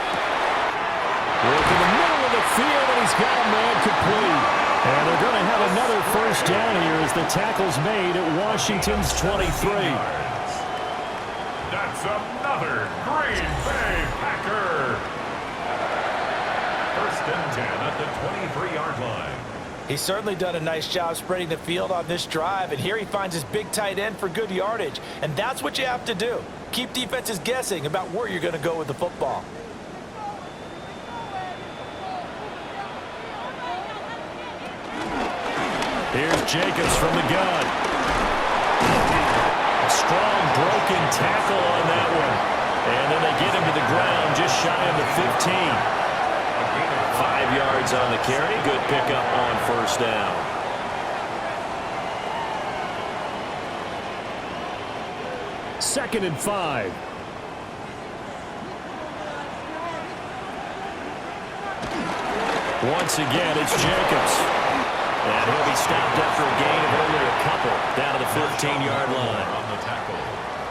[SPEAKER 2] Work in the middle of the field, and he's got a man complete. And they're going to have another first down here as the tackle's made at Washington's 23.
[SPEAKER 1] That's another Green Bay Packer. 1st and 10 at the 23-yard line.
[SPEAKER 3] He's certainly done a nice job spreading the field on this drive, and here he finds his big tight end for good yardage. And that's what you have to do. Keep defenses guessing about where you're going to go with the football.
[SPEAKER 2] Here's Jacobs from the gun. A strong broken tackle on that one. And then they get him to the ground just shy of the 15. 5 yards on the carry. Good pickup on 1st down.
[SPEAKER 5] Second and 5.
[SPEAKER 2] Once again, it's Jacobs. And he'll be stopped after a gain of only a couple down to the 15-yard line.
[SPEAKER 1] On the tackle.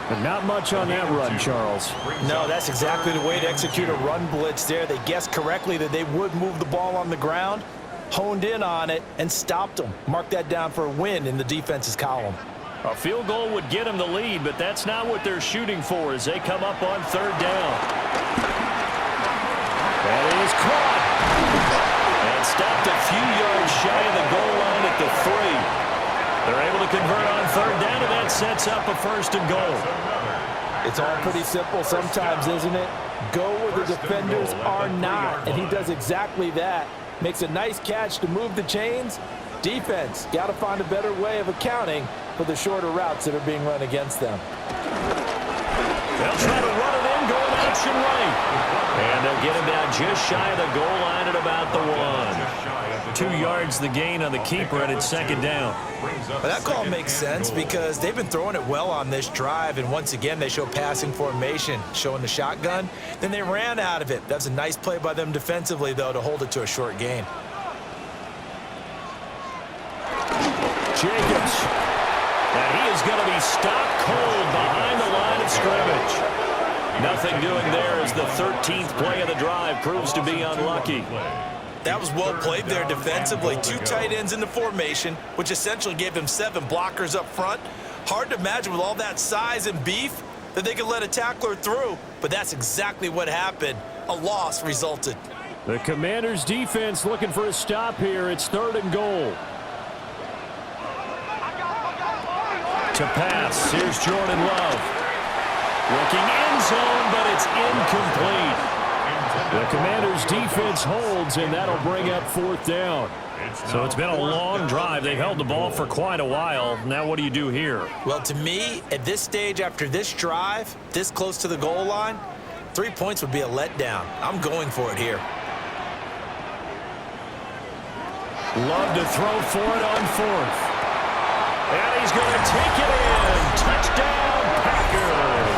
[SPEAKER 5] But not much on that run, Charles.
[SPEAKER 3] No, that's exactly the way to execute a run blitz there. They guessed correctly that they would move the ball on the ground, honed in on it, and stopped them. Mark that down for a win in the defense's column.
[SPEAKER 5] A field goal would get them the lead, but that's not what they're shooting for as they come up on third down. That is caught. And stopped a few yards shy of the goal line at the 3. They're able to convert on third down, and that sets up a 1st and goal.
[SPEAKER 3] It's all pretty simple sometimes, isn't it? Go where the defenders are not, and he does exactly that. Makes a nice catch to move the chains. Defense, got to find a better way of accounting for the shorter routes that are being run against them.
[SPEAKER 5] They'll try to run it in, going option right. And they'll get him down just shy of the goal line at about the 1.
[SPEAKER 2] 2 yards the gain on the keeper, and it's 2nd down.
[SPEAKER 3] But that call makes sense because they've been throwing it well on this drive, and once again they show passing formation, showing the shotgun. Then they ran out of it. That's a nice play by them defensively, though, to hold it to a short gain.
[SPEAKER 5] Jacobs. And he is going to be stopped cold behind the line of scrimmage. Nothing doing there as the 13th play of the drive proves to be unlucky.
[SPEAKER 3] That was well played there defensively. 2 tight ends in the formation, which essentially gave them 7 blockers up front. Hard to imagine with all that size and beef that they could let a tackler through, but that's exactly what happened. A loss resulted.
[SPEAKER 5] The Commanders' defense looking for a stop here. It's 3rd and goal. To pass, here's Jordan Love. Looking end zone, but it's incomplete. The Commanders' defense holds, and that'll bring up 4th down.
[SPEAKER 2] So it's been a long drive. They've held the ball for quite a while. Now what do you do here?
[SPEAKER 3] Well, to me, at this stage after this drive, this close to the goal line, 3 points would be a letdown. I'm going for it here.
[SPEAKER 5] Love to throw for it on 4th. And he's going to take it in. Touchdown, Packers.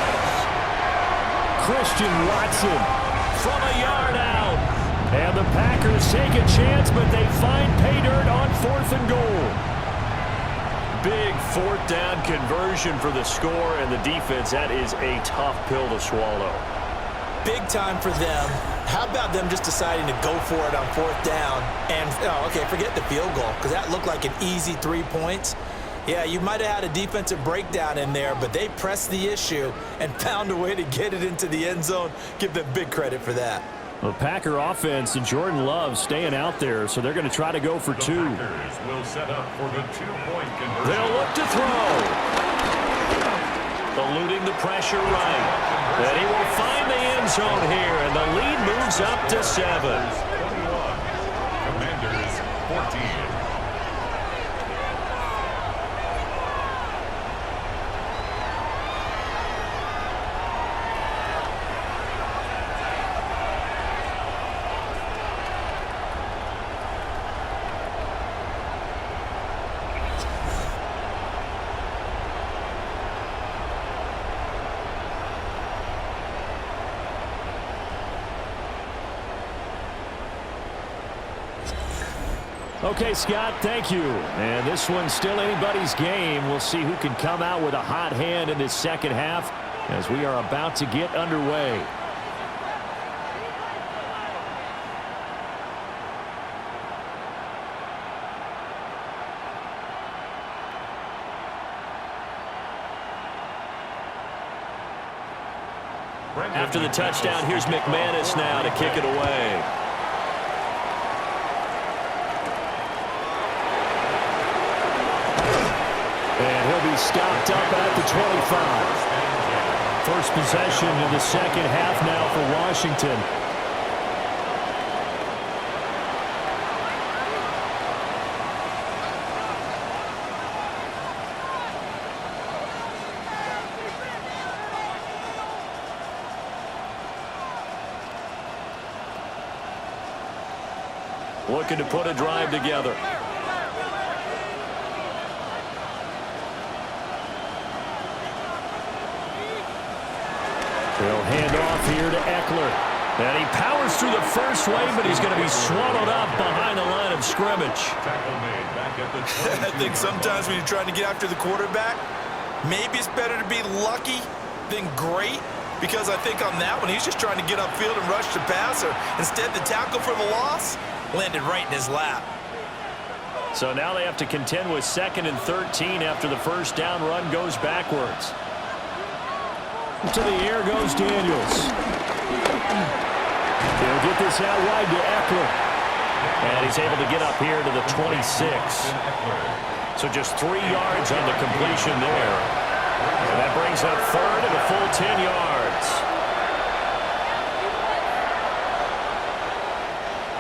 [SPEAKER 5] Christian Watson from a yard out. And the Packers take a chance, but they find pay dirt on 4th and goal.
[SPEAKER 2] Big 4th down conversion for the score, and the defense, that is a tough pill to swallow.
[SPEAKER 3] Big time for them. How about them just deciding to go for it on 4th down? And, okay, forget the field goal, because that looked like an easy 3 points. Yeah, you might have had a defensive breakdown in there, but they pressed the issue and found a way to get it into the end zone. Give them big credit for that.
[SPEAKER 5] The Packer offense and Jordan Love staying out there, so they're going to try to go for 2.
[SPEAKER 1] Will set up for the 2-point conversion.
[SPEAKER 2] They'll look to throw. Eluding the pressure right. And he will find the end zone here, and the lead moves up to 7.
[SPEAKER 1] 21. Commanders 14.
[SPEAKER 5] Okay, Scott, thank you. And this one's still anybody's game. We'll see who can come out with a hot hand in this 2nd half as we are about to get underway.
[SPEAKER 2] After the touchdown, here's McManus now to kick it away.
[SPEAKER 5] And he'll be stopped up at the 25. First possession in the 2nd half now for Washington.
[SPEAKER 2] Looking to put a drive together.
[SPEAKER 5] They'll hand off here to Eckler.
[SPEAKER 2] And he powers through the first wave, but he's going to be swallowed up behind the line of scrimmage.
[SPEAKER 3] I think sometimes when you're trying to get after the quarterback, maybe it's better to be lucky something great? Because I think on that one, he's just trying to get upfield and rush the passer. Instead, the tackle for the loss landed right in his lap.
[SPEAKER 2] So now they have to contend with 2nd and 13 after the first down run goes backwards.
[SPEAKER 5] To the air goes Daniels. They'll get this out wide to Eckler.
[SPEAKER 2] And he's able to get up here to the 26. So just 3 yards on the completion there. And that brings up 3rd and a full 10 yards.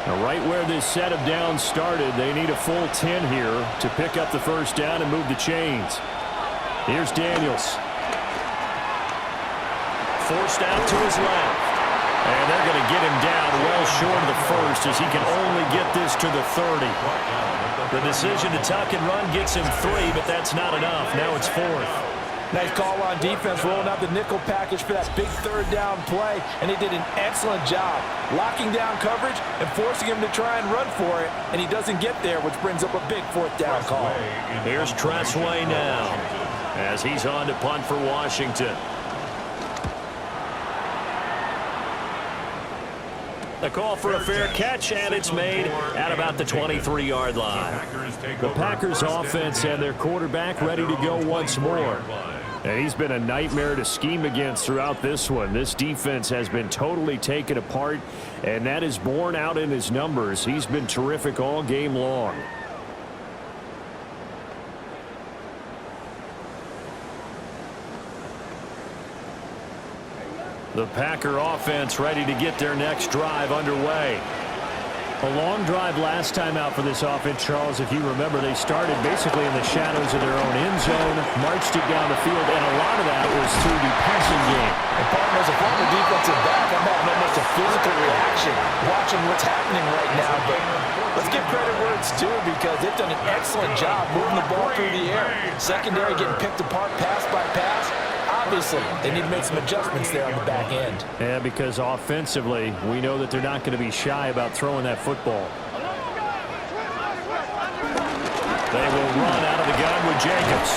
[SPEAKER 5] Now right where this set of downs started, they need a full 10 here to pick up the first down and move the chains. Here's Daniels.
[SPEAKER 2] Forced out to his left. And they're going to get him down well short of the first as he can only get this to the 30. The decision to tuck and run gets him 3, but that's not enough. Now it's 4th.
[SPEAKER 3] Nice call on defense, rolling out the nickel package for that big 3rd down play, and they did an excellent job locking down coverage and forcing him to try and run for it, and he doesn't get there, which brings up a big 4th down call.
[SPEAKER 2] Here's Tressway now as he's on to punt for Washington. The call for a fair catch, and it's made at about the 23-yard line.
[SPEAKER 5] The Packers offense and their quarterback ready to go once more. And he's been a nightmare to scheme against throughout this one. This defense has been totally taken apart, and that is borne out in his numbers. He's been terrific all game long.
[SPEAKER 2] The Packer offense ready to get their next drive underway.
[SPEAKER 5] A long drive last time out for this offense, Charles. If you remember, they started basically in the shadows of their own end zone, marched it down the field, and a lot of that was through the passing game.
[SPEAKER 3] And partner, as a former defensive back, I'm having almost a physical reaction watching what's happening right now. But let's give credit where it's due, because they've done an excellent job moving the ball through the air. Secondary getting picked apart pass by pass. Obviously, they need to make some adjustments there on the back end.
[SPEAKER 5] Yeah, because offensively, we know that they're not going to be shy about throwing that football.
[SPEAKER 2] They will run out of the gun with Jacobs.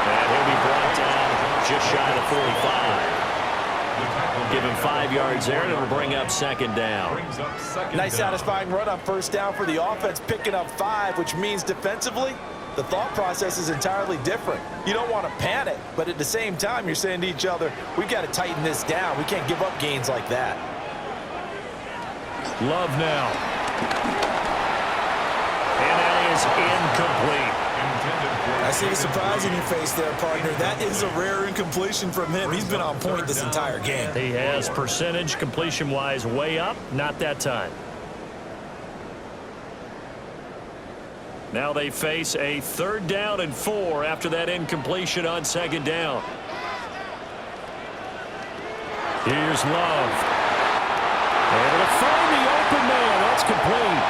[SPEAKER 2] And he'll be brought down just shy of the 45. Give him 5 yards there, and it'll bring up 2nd down.
[SPEAKER 3] Nice satisfying run on 1st down for the offense, picking up 5, which means defensively, the thought process is entirely different. You don't want to panic, but at the same time, you're saying to each other, we've got to tighten this down. We can't give up gains like that.
[SPEAKER 2] Love now. And that is incomplete.
[SPEAKER 3] I see the surprise in your face there, partner. That is a rare incompletion from him. He's been on point this entire game.
[SPEAKER 2] He has percentage completion-wise way up, not that time. Now they face a 3rd down and 4 after that incompletion on 2nd down. Here's Love. Able to find the open man. That's complete.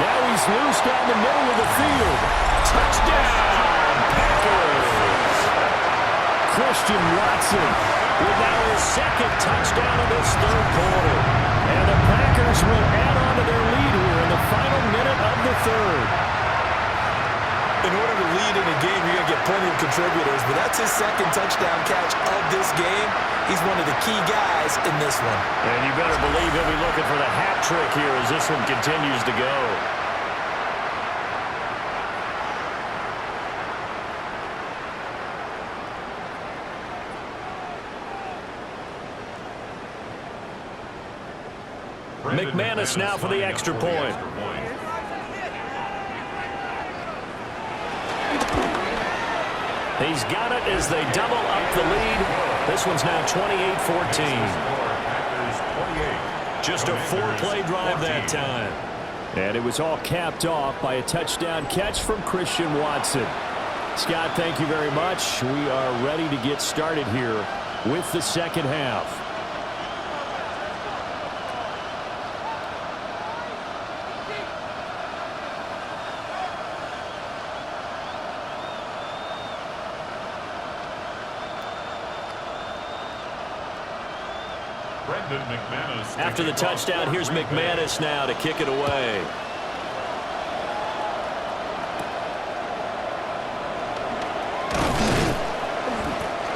[SPEAKER 2] Now he's loose down the middle of the field. Touchdown, Packers.
[SPEAKER 5] Christian Watson
[SPEAKER 2] with now his 2nd touchdown of this 3rd quarter. And the Packers will add on to their lead here in the final minute of the 3rd.
[SPEAKER 3] In order to lead in a game, you're going to get plenty of contributors, but that's his 2nd touchdown catch of this game. He's one of the key guys in this one.
[SPEAKER 2] And you better believe he'll be looking for the hat trick here as this one continues to go. McManus now for the extra point. He's got it as they double up the lead. This one's now 28-14. Just a 4-play drive that time.
[SPEAKER 5] And it was all capped off by a touchdown catch from Christian Watson. Scott, thank you very much. We are ready to get started here with the 2nd half.
[SPEAKER 2] After the touchdown, here's McManus now to kick it away.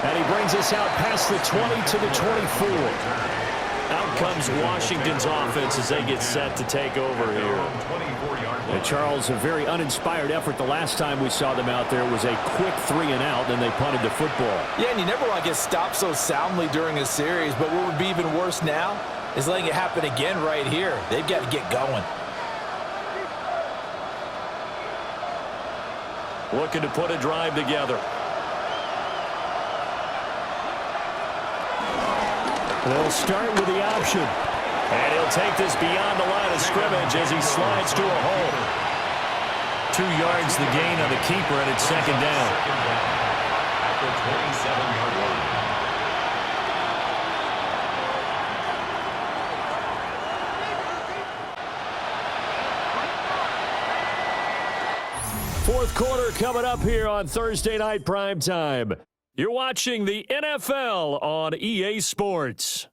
[SPEAKER 5] And he brings
[SPEAKER 2] sends us out past the 20 to the 24. Out comes Washington's offense as they get set to take over here.
[SPEAKER 5] And Charles, a very uninspired effort the last time we saw them out there. It was a quick 3-and-out, then they punted the football.
[SPEAKER 3] Yeah, and you never want to get stopped so soundly during a series, but what would be even worse now is letting it happen again right here. They've got to get going.
[SPEAKER 2] Looking to put a drive together.
[SPEAKER 5] They'll start with the option.
[SPEAKER 2] And he'll take this beyond the line of scrimmage as he slides to a hole. 2 yards the gain on the keeper, and it's second down.
[SPEAKER 1] At the 27-yard line.
[SPEAKER 2] Fourth quarter coming up here on Thursday Night Primetime. You're watching the NFL on EA Sports.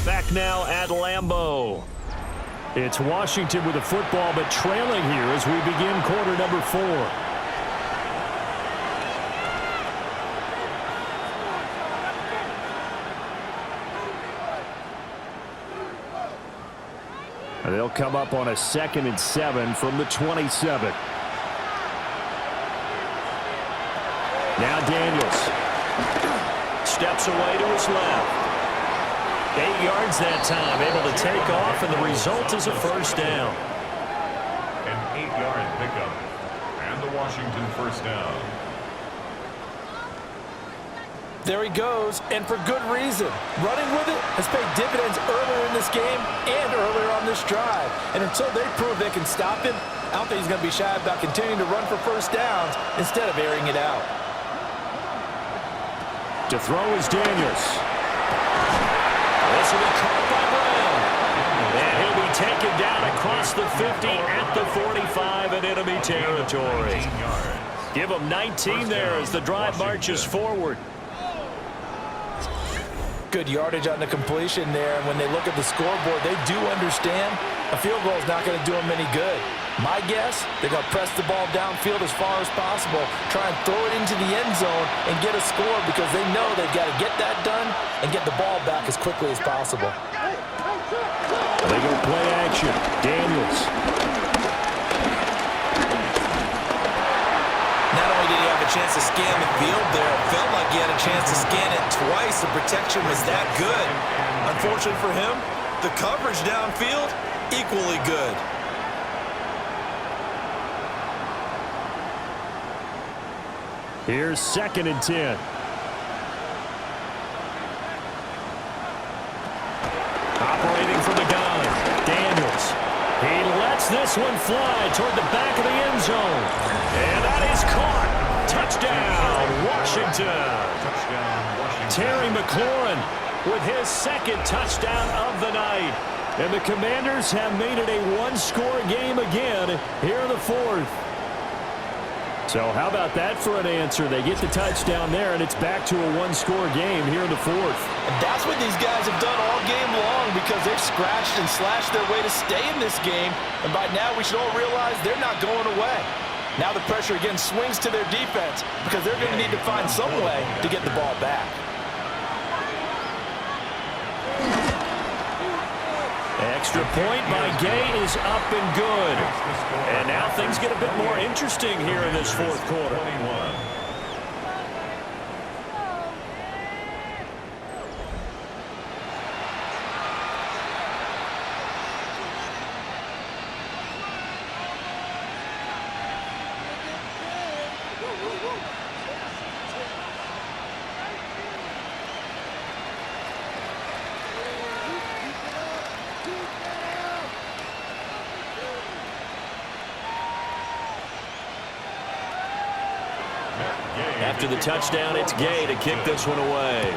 [SPEAKER 2] Back now at Lambeau.
[SPEAKER 5] It's Washington with the football, but trailing here as we begin quarter number 4. And they'll come up on a 2nd and 7 from the 27. Now Daniels.
[SPEAKER 2] Steps away to his left. 8 yards that time, able to take off, and the result is a first down.
[SPEAKER 1] An 8-yard pickup, and the Washington first down.
[SPEAKER 3] There he goes, and for good reason. Running with it has paid dividends earlier in this game and earlier on this drive. And until they prove they can stop him, I don't think he's going to be shy about continuing to run for first downs instead of airing it out.
[SPEAKER 5] To throw is Daniels.
[SPEAKER 2] This will be caught by Brown. And he'll be taken down across the 50 at the 45 in enemy territory. Give him 19 there as the drive marches forward.
[SPEAKER 3] Good yardage on the completion there, and when they look at the scoreboard, they do understand a field goal is not going to do them any good. My guess, they're going to press the ball downfield as far as possible, try and throw it into the end zone and get a score because they know they've got to get that done and get the ball back as quickly as possible.
[SPEAKER 5] They go play action. Daniels.
[SPEAKER 3] Not only did he have a chance to scan the field there, it felt like he had a chance to scan it twice. The protection was that good. Unfortunately for him, the coverage downfield, equally good.
[SPEAKER 5] Here's 2nd and 10.
[SPEAKER 2] Operating from the gun, Daniels. He lets this one fly toward the back of the end zone. And that is caught. Touchdown, Washington. Terry McLaurin with his 2nd touchdown of the night. And the Commanders have made it a one-score game again here in the 4th.
[SPEAKER 5] So how about that for an answer? They get the touchdown there, and it's back to a one-score game here in the 4th.
[SPEAKER 3] And that's what these guys have done all game long because they've scratched and slashed their way to stay in this game. And by now, we should all realize they're not going away. Now the pressure again swings to their defense because they're going to need to find some way to get the ball back.
[SPEAKER 2] Extra point by Gay is up and good. And now things get a bit more interesting here in this 4th quarter. After the touchdown, it's Gay to kick this one away.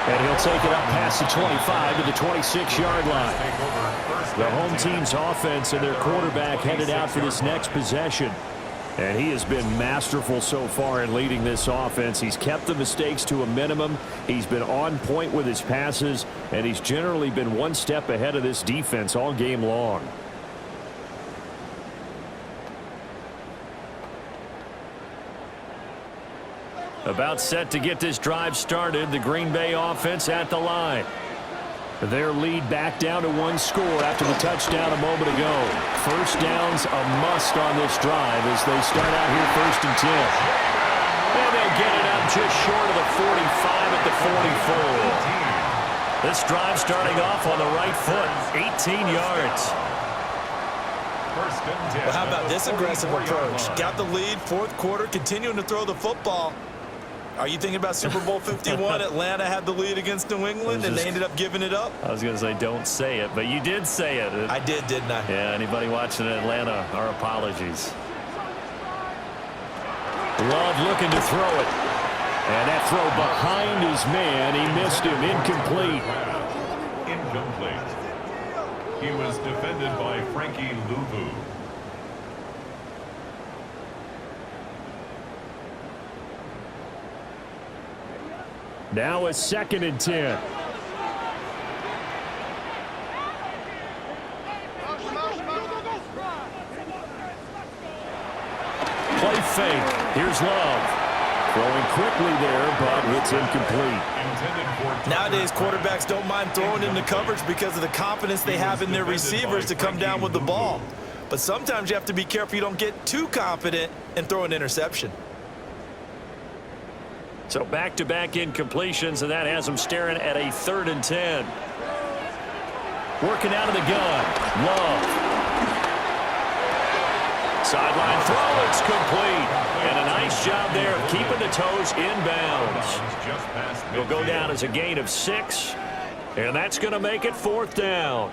[SPEAKER 2] And he'll take it up past the 25 to the 26-yard line. The home team's offense and their quarterback headed out for this next possession. And he has been masterful so far in leading this offense. He's kept the mistakes to a minimum. He's been on point with his passes, and he's generally been one step ahead of this defense all game long. About set to get this drive started. The Green Bay offense at the line. Their lead back down to one score after the touchdown a moment ago. First down's a must on this drive as they start out here 1st and 10. And they'll get it up just short of the 45 at the 44. This drive starting off on the right foot, 18 yards.
[SPEAKER 3] Well, how about this aggressive approach? Got the lead, 4th quarter, continuing to throw the football. Are you thinking about Super Bowl 51? Atlanta had the lead against New England, and they ended up giving it up?
[SPEAKER 2] I was going to say, don't say it, but you did say it.
[SPEAKER 3] I did, didn't I?
[SPEAKER 2] Yeah, anybody watching Atlanta, our apologies. Love looking to throw it. And that throw behind his man. He missed him. Incomplete.
[SPEAKER 1] Incomplete. He was defended by Frankie Louvu.
[SPEAKER 2] Now a 2nd and 10. Play fake. Here's Love. Throwing quickly there, but it's incomplete.
[SPEAKER 3] Nowadays, quarterbacks don't mind throwing into coverage because of the confidence they have in their receivers to come down with the ball. But sometimes you have to be careful you don't get too confident and throw an interception.
[SPEAKER 2] So back-to-back incompletions, and that has them staring at a 3rd and 10. Working out of the gun. Love. Sideline throw. It's complete. And a nice job there of keeping the toes inbounds. It'll go down as a gain of 6. And that's going to make it 4th down.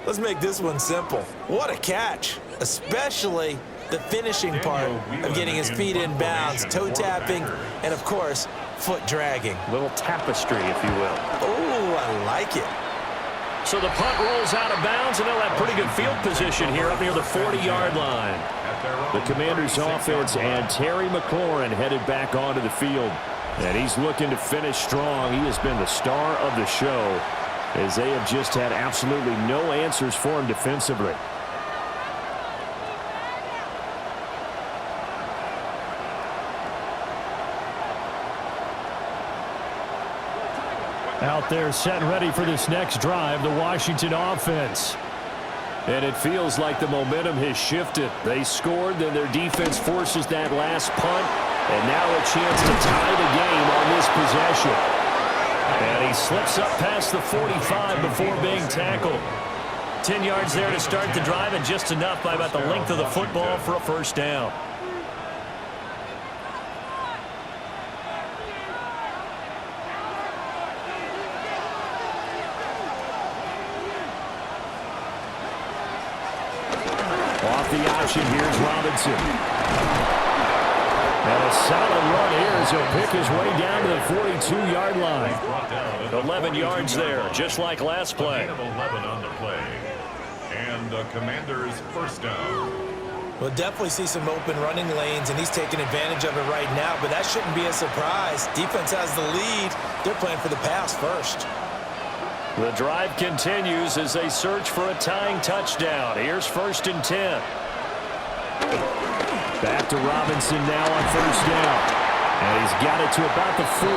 [SPEAKER 3] Let's make this one simple. What a catch, especially the finishing part of getting his feet in bounds, toe tapping, and of course, foot dragging.
[SPEAKER 2] Little tapestry, if you will.
[SPEAKER 3] Oh, I like it.
[SPEAKER 2] So the punt rolls out of bounds, and they'll have pretty good field position here up near the 40-yard line. The Commanders' offense and Terry McLaurin headed back onto the field. And he's looking to finish strong. He has been the star of the show as they have just had absolutely no answers for him defensively. Out there set and ready for this next drive, the Washington offense. And it feels like the momentum has shifted. They scored, then their defense forces that last punt, and now a chance to tie the game on this possession. And he slips up past the 45 before being tackled. 10 yards there to start the drive, and just enough by about the length of the football for a 1st down. Off the option, here's Robinson. And a solid run here as he'll pick his way down to the 42-yard line. 11 yards there, just like last play.
[SPEAKER 1] 11 on the play. And the Commanders' 1st down.
[SPEAKER 3] We'll definitely see some open running lanes, and he's taking advantage of it right now, but that shouldn't be a surprise. Defense has the lead. They're playing for the pass first.
[SPEAKER 2] The drive continues as they search for a tying touchdown. Here's 1st and 10. Back to Robinson now on 1st down. And he's got it to about the 40.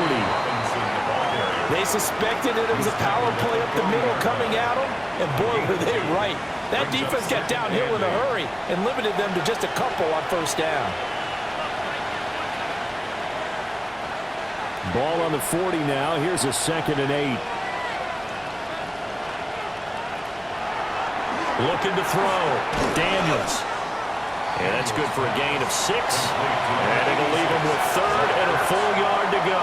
[SPEAKER 3] They suspected that it was a power play up the middle coming at them, and boy, were they right. That defense got downhill in a hurry and limited them to just a couple on 1st down.
[SPEAKER 2] Ball on the 40 now. Here's a 2nd and 8. Looking to throw. Daniels. And that's good for a gain of 6. And it'll leave him with 3rd and a full yard to go.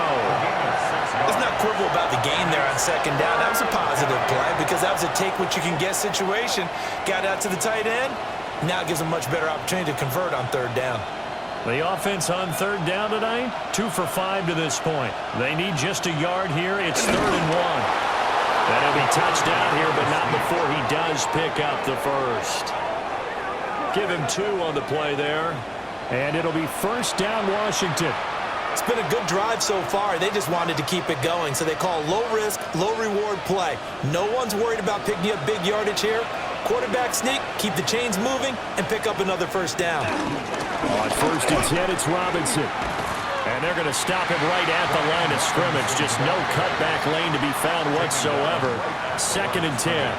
[SPEAKER 3] Let's not quibble about the gain there on 2nd down. That was a positive play because that was a take-what-you-can-get situation. Got out to the tight end. Now it gives them a much better opportunity to convert on 3rd down.
[SPEAKER 2] The offense on 3rd down tonight, 2 for 5 to this point. They need just a yard here. It's 3rd and 1. And he'll be touchdown here, but not before he does pick up the 1st. Give him 2 on the play there.
[SPEAKER 5] And it'll be first down, Washington.
[SPEAKER 3] It's been a good drive so far. They just wanted to keep it going, so they call low-risk, low-reward play. No one's worried about picking up big yardage here. Quarterback sneak, keep the chains moving, and pick up another first down.
[SPEAKER 5] On 1st and 10, it's Robinson.
[SPEAKER 2] And they're going to stop him right at the line of scrimmage. Just no cutback lane to be found whatsoever. 2nd and 10.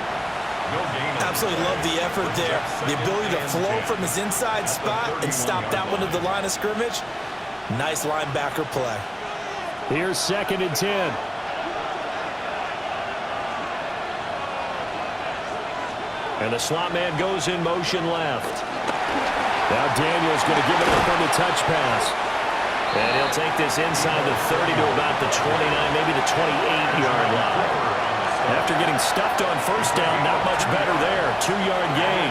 [SPEAKER 3] Absolutely love the effort there. The ability to flow from his inside spot and stop that one at the line of scrimmage. Nice linebacker play.
[SPEAKER 5] Here's 2nd and 10.
[SPEAKER 2] And the slot man goes in motion left. Now Daniels going to give it up on the touch pass. And he'll take this inside the 30 to about the 29, maybe the 28-yard line. After getting stuffed on first down, not much better there. 2-yard gain.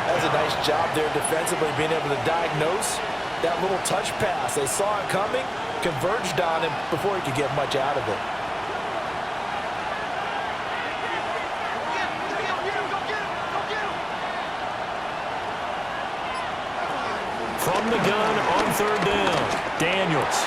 [SPEAKER 3] That was a nice job there defensively, being able to diagnose that little touch pass. They saw it coming, converged on him before he could get much out of it.
[SPEAKER 2] From the gun on 3rd down, Daniels.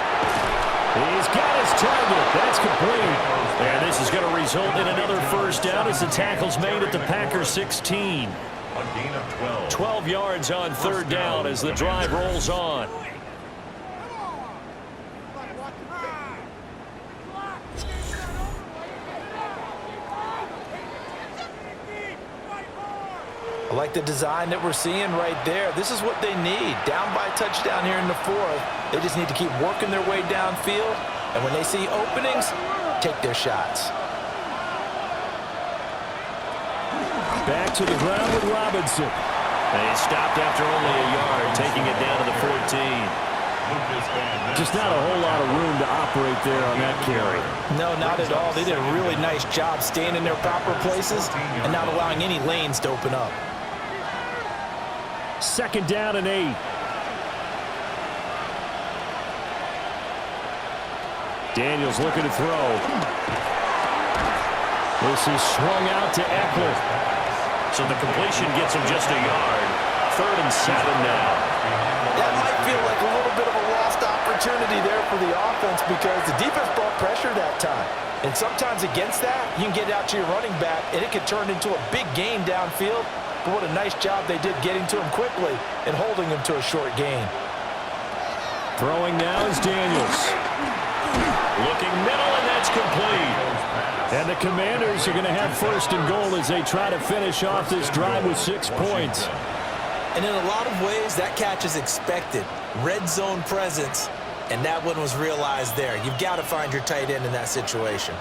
[SPEAKER 2] He's got his target. That's complete. And this is going to result in another first down as the tackle's made at the Packers 16.
[SPEAKER 1] A gain of 12.
[SPEAKER 2] 12 yards on 3rd down as the drive rolls on.
[SPEAKER 3] I like the design that we're seeing right there. This is what they need. Down by a touchdown here in the 4th. They just need to keep working their way downfield. And when they see openings, take their shots.
[SPEAKER 5] Back to the ground with Robinson.
[SPEAKER 2] And he stopped after only a yard, taking it down to the 14.
[SPEAKER 5] Just not a whole lot of room to operate there on that carry.
[SPEAKER 3] No, not at all. They did a really nice job staying in their proper places and not allowing any lanes to open up.
[SPEAKER 5] 2nd down and 8. Daniels looking to throw. This is swung out to Eckler.
[SPEAKER 2] So the completion gets him just a yard. 3rd and 7 now.
[SPEAKER 3] That might feel like a little bit of a lost opportunity there for the offense because the defense brought pressure that time. And sometimes against that, you can get out to your running back, and it could turn into a big gain downfield. But what a nice job they did getting to him quickly and holding him to a short gain.
[SPEAKER 5] Throwing now is Daniels.
[SPEAKER 2] Looking middle, and that's complete.
[SPEAKER 5] And the Commanders are going to have 1st and goal as they try to finish off this drive with 6 points.
[SPEAKER 3] And in a lot of ways, that catch is expected. Red zone presence, and that one was realized there. You've got to find your tight end in that situation.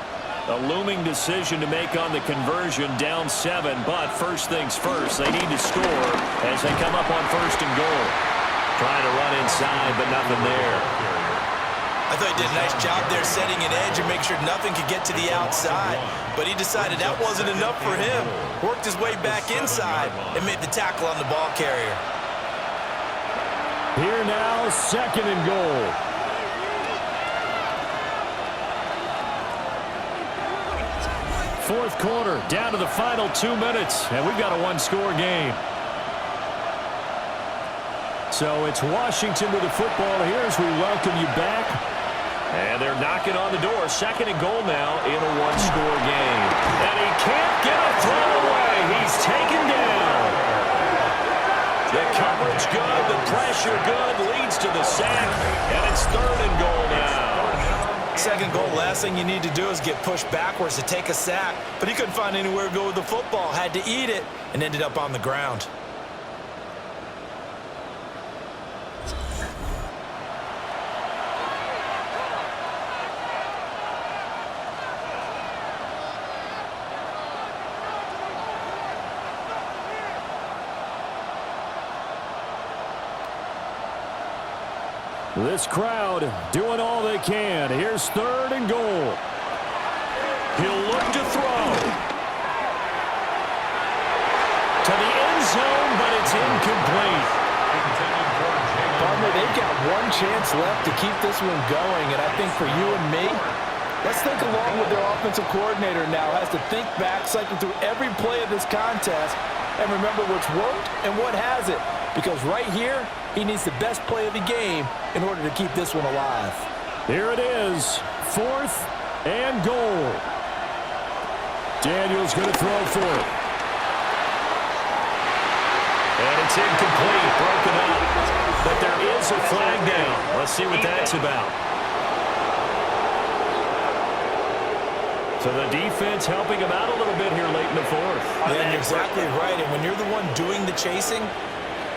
[SPEAKER 2] A looming decision to make on the conversion, down 7, but first things first, they need to score as they come up on 1st and goal. Trying to run inside, but nothing there.
[SPEAKER 3] I thought he did a nice job there setting an edge and make sure nothing could get to the outside. But he decided that wasn't enough for him. Worked his way back inside and made the tackle on the ball carrier.
[SPEAKER 5] Here now, 2nd and goal. Fourth quarter, down to the final 2 minutes, and we've got a 1-score game. So it's Washington with the football here as we welcome you back.
[SPEAKER 2] And they're knocking on the door. 2nd and goal now in a 1-score game. And he can't get a throw away. He's taken down. The coverage good, the pressure good, leads to the sack, and it's 3rd and goal now.
[SPEAKER 3] 2nd goal, last thing you need to do is get pushed backwards to take a sack. But he couldn't find anywhere to go with the football, had to eat it, and ended up on the ground.
[SPEAKER 5] This crowd doing all they can. Here's 3rd and goal.
[SPEAKER 2] He'll look to throw. To the end zone, but it's incomplete.
[SPEAKER 3] Partner, they've got one chance left to keep this one going, and I think for you and me, let's think along with their offensive coordinator now. Has to think back, cycle through every play of this contest, and remember what's worked and what hasn't. because right here, he needs the best play of the game in order to keep this one alive.
[SPEAKER 5] Here it is, 4th and goal. Daniel's going to throw for it.
[SPEAKER 2] And it's incomplete, broken up. But there is a flag down. Let's see what that's about. So the defense helping him out a little bit here late in the 4th.
[SPEAKER 3] Yeah, you're exactly right. And when you're the one doing the chasing,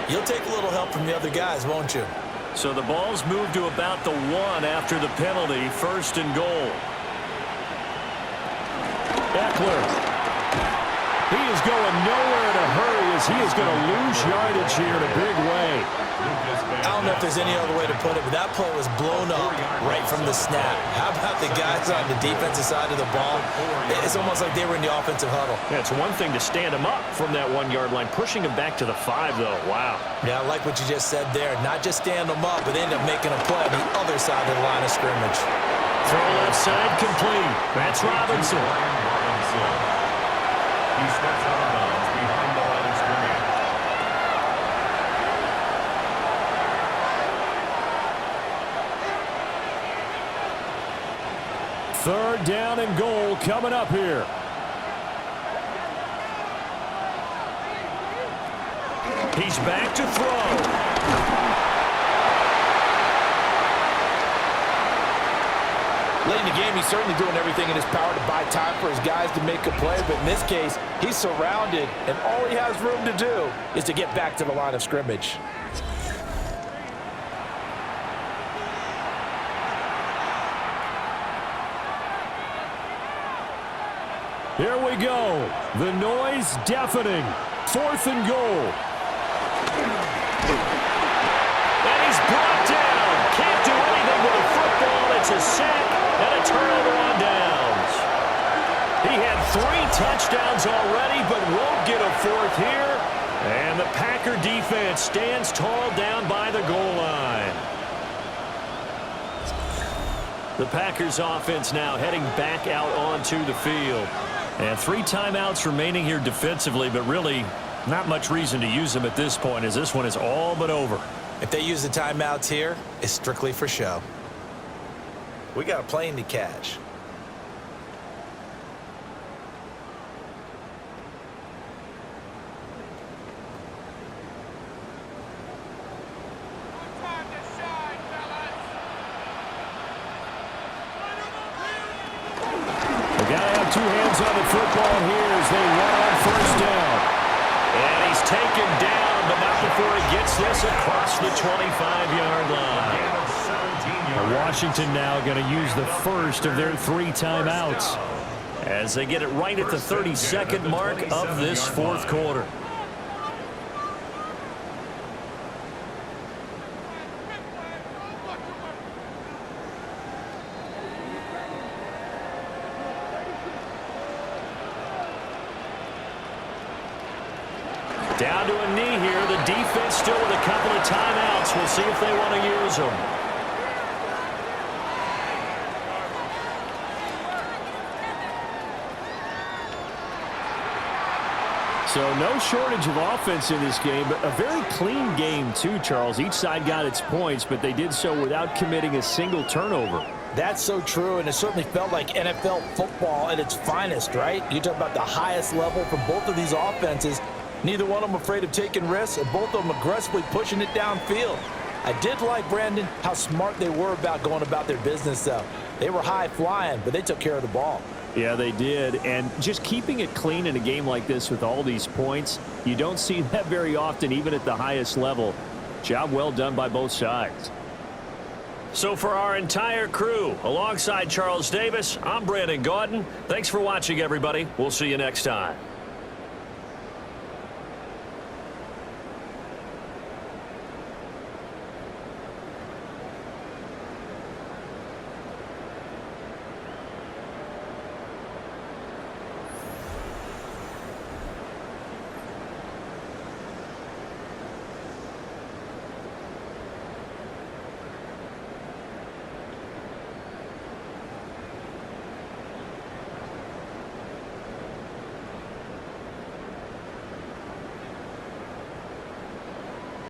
[SPEAKER 3] you'll take a little help from the other guys, won't you?
[SPEAKER 2] So the ball's moved to about the 1 after the penalty, 1st and goal.
[SPEAKER 5] Eckler. He is going nowhere in a hurry as he is going to lose yardage here in a big way.
[SPEAKER 3] I don't know if there's any other way to put it, but that play was blown up right from the snap. How about the guys on the defensive side of the ball? It's almost like they were in the offensive huddle.
[SPEAKER 2] Yeah, it's one thing to stand him up from that 1-yard line. Pushing him back to the 5, though. Wow.
[SPEAKER 3] Yeah, I like what you just said there. Not just stand them up, but they end up making a play on the other side of the line of scrimmage.
[SPEAKER 2] Throw left side complete. That's Robinson.
[SPEAKER 1] He steps out of bounds behind the line of scrimmage.
[SPEAKER 5] Third down and goal coming up here.
[SPEAKER 2] He's back to throw.
[SPEAKER 3] Late in the game, he's certainly doing everything in his power to buy time for his guys to make a play, but in this case, he's surrounded, and all he has room to do is to get back to the line of scrimmage.
[SPEAKER 5] Here we go. The noise deafening. 4th and goal.
[SPEAKER 2] And he's brought down. Can't do anything with a football. It's a sack and a turnover on downs. He had 3 touchdowns already, but won't get a 4th here. And the Packer defense stands tall down by the goal line. The Packers offense now heading back out onto the field. And 3 timeouts remaining here defensively, but really not much reason to use them at this point, as this one is all but over.
[SPEAKER 3] If they use the timeouts here, it's strictly for show. We got a plane to catch.
[SPEAKER 5] Got to have 2 hands on the football here as they run on 1st down.
[SPEAKER 2] And he's taken down, but not before he gets this across the 25-yard line.
[SPEAKER 5] Washington now going to use the first of their 3 timeouts
[SPEAKER 2] as they get it right at the 32nd mark of this 4th quarter. Down to a knee here. The defense still with a couple of timeouts. We'll see if they want to use them.
[SPEAKER 5] So no shortage of offense in this game, but a very clean game too, Charles. Each side got its points, but they did so without committing a single turnover.
[SPEAKER 3] That's so true, and it certainly felt like NFL football at its finest, right? You talk about the highest level for both of these offenses. Neither one of them afraid of taking risks, and both of them aggressively pushing it downfield. I did like, Brandon, how smart they were about going about their business, though. They were high-flying, but they took care of the ball.
[SPEAKER 5] Yeah, they did, and just keeping it clean in a game like this with all these points, you don't see that very often, even at the highest level. Job well done by both sides.
[SPEAKER 2] So for our entire crew, alongside Charles Davis, I'm Brandon Gaudin. Thanks for watching, everybody. We'll see you next time.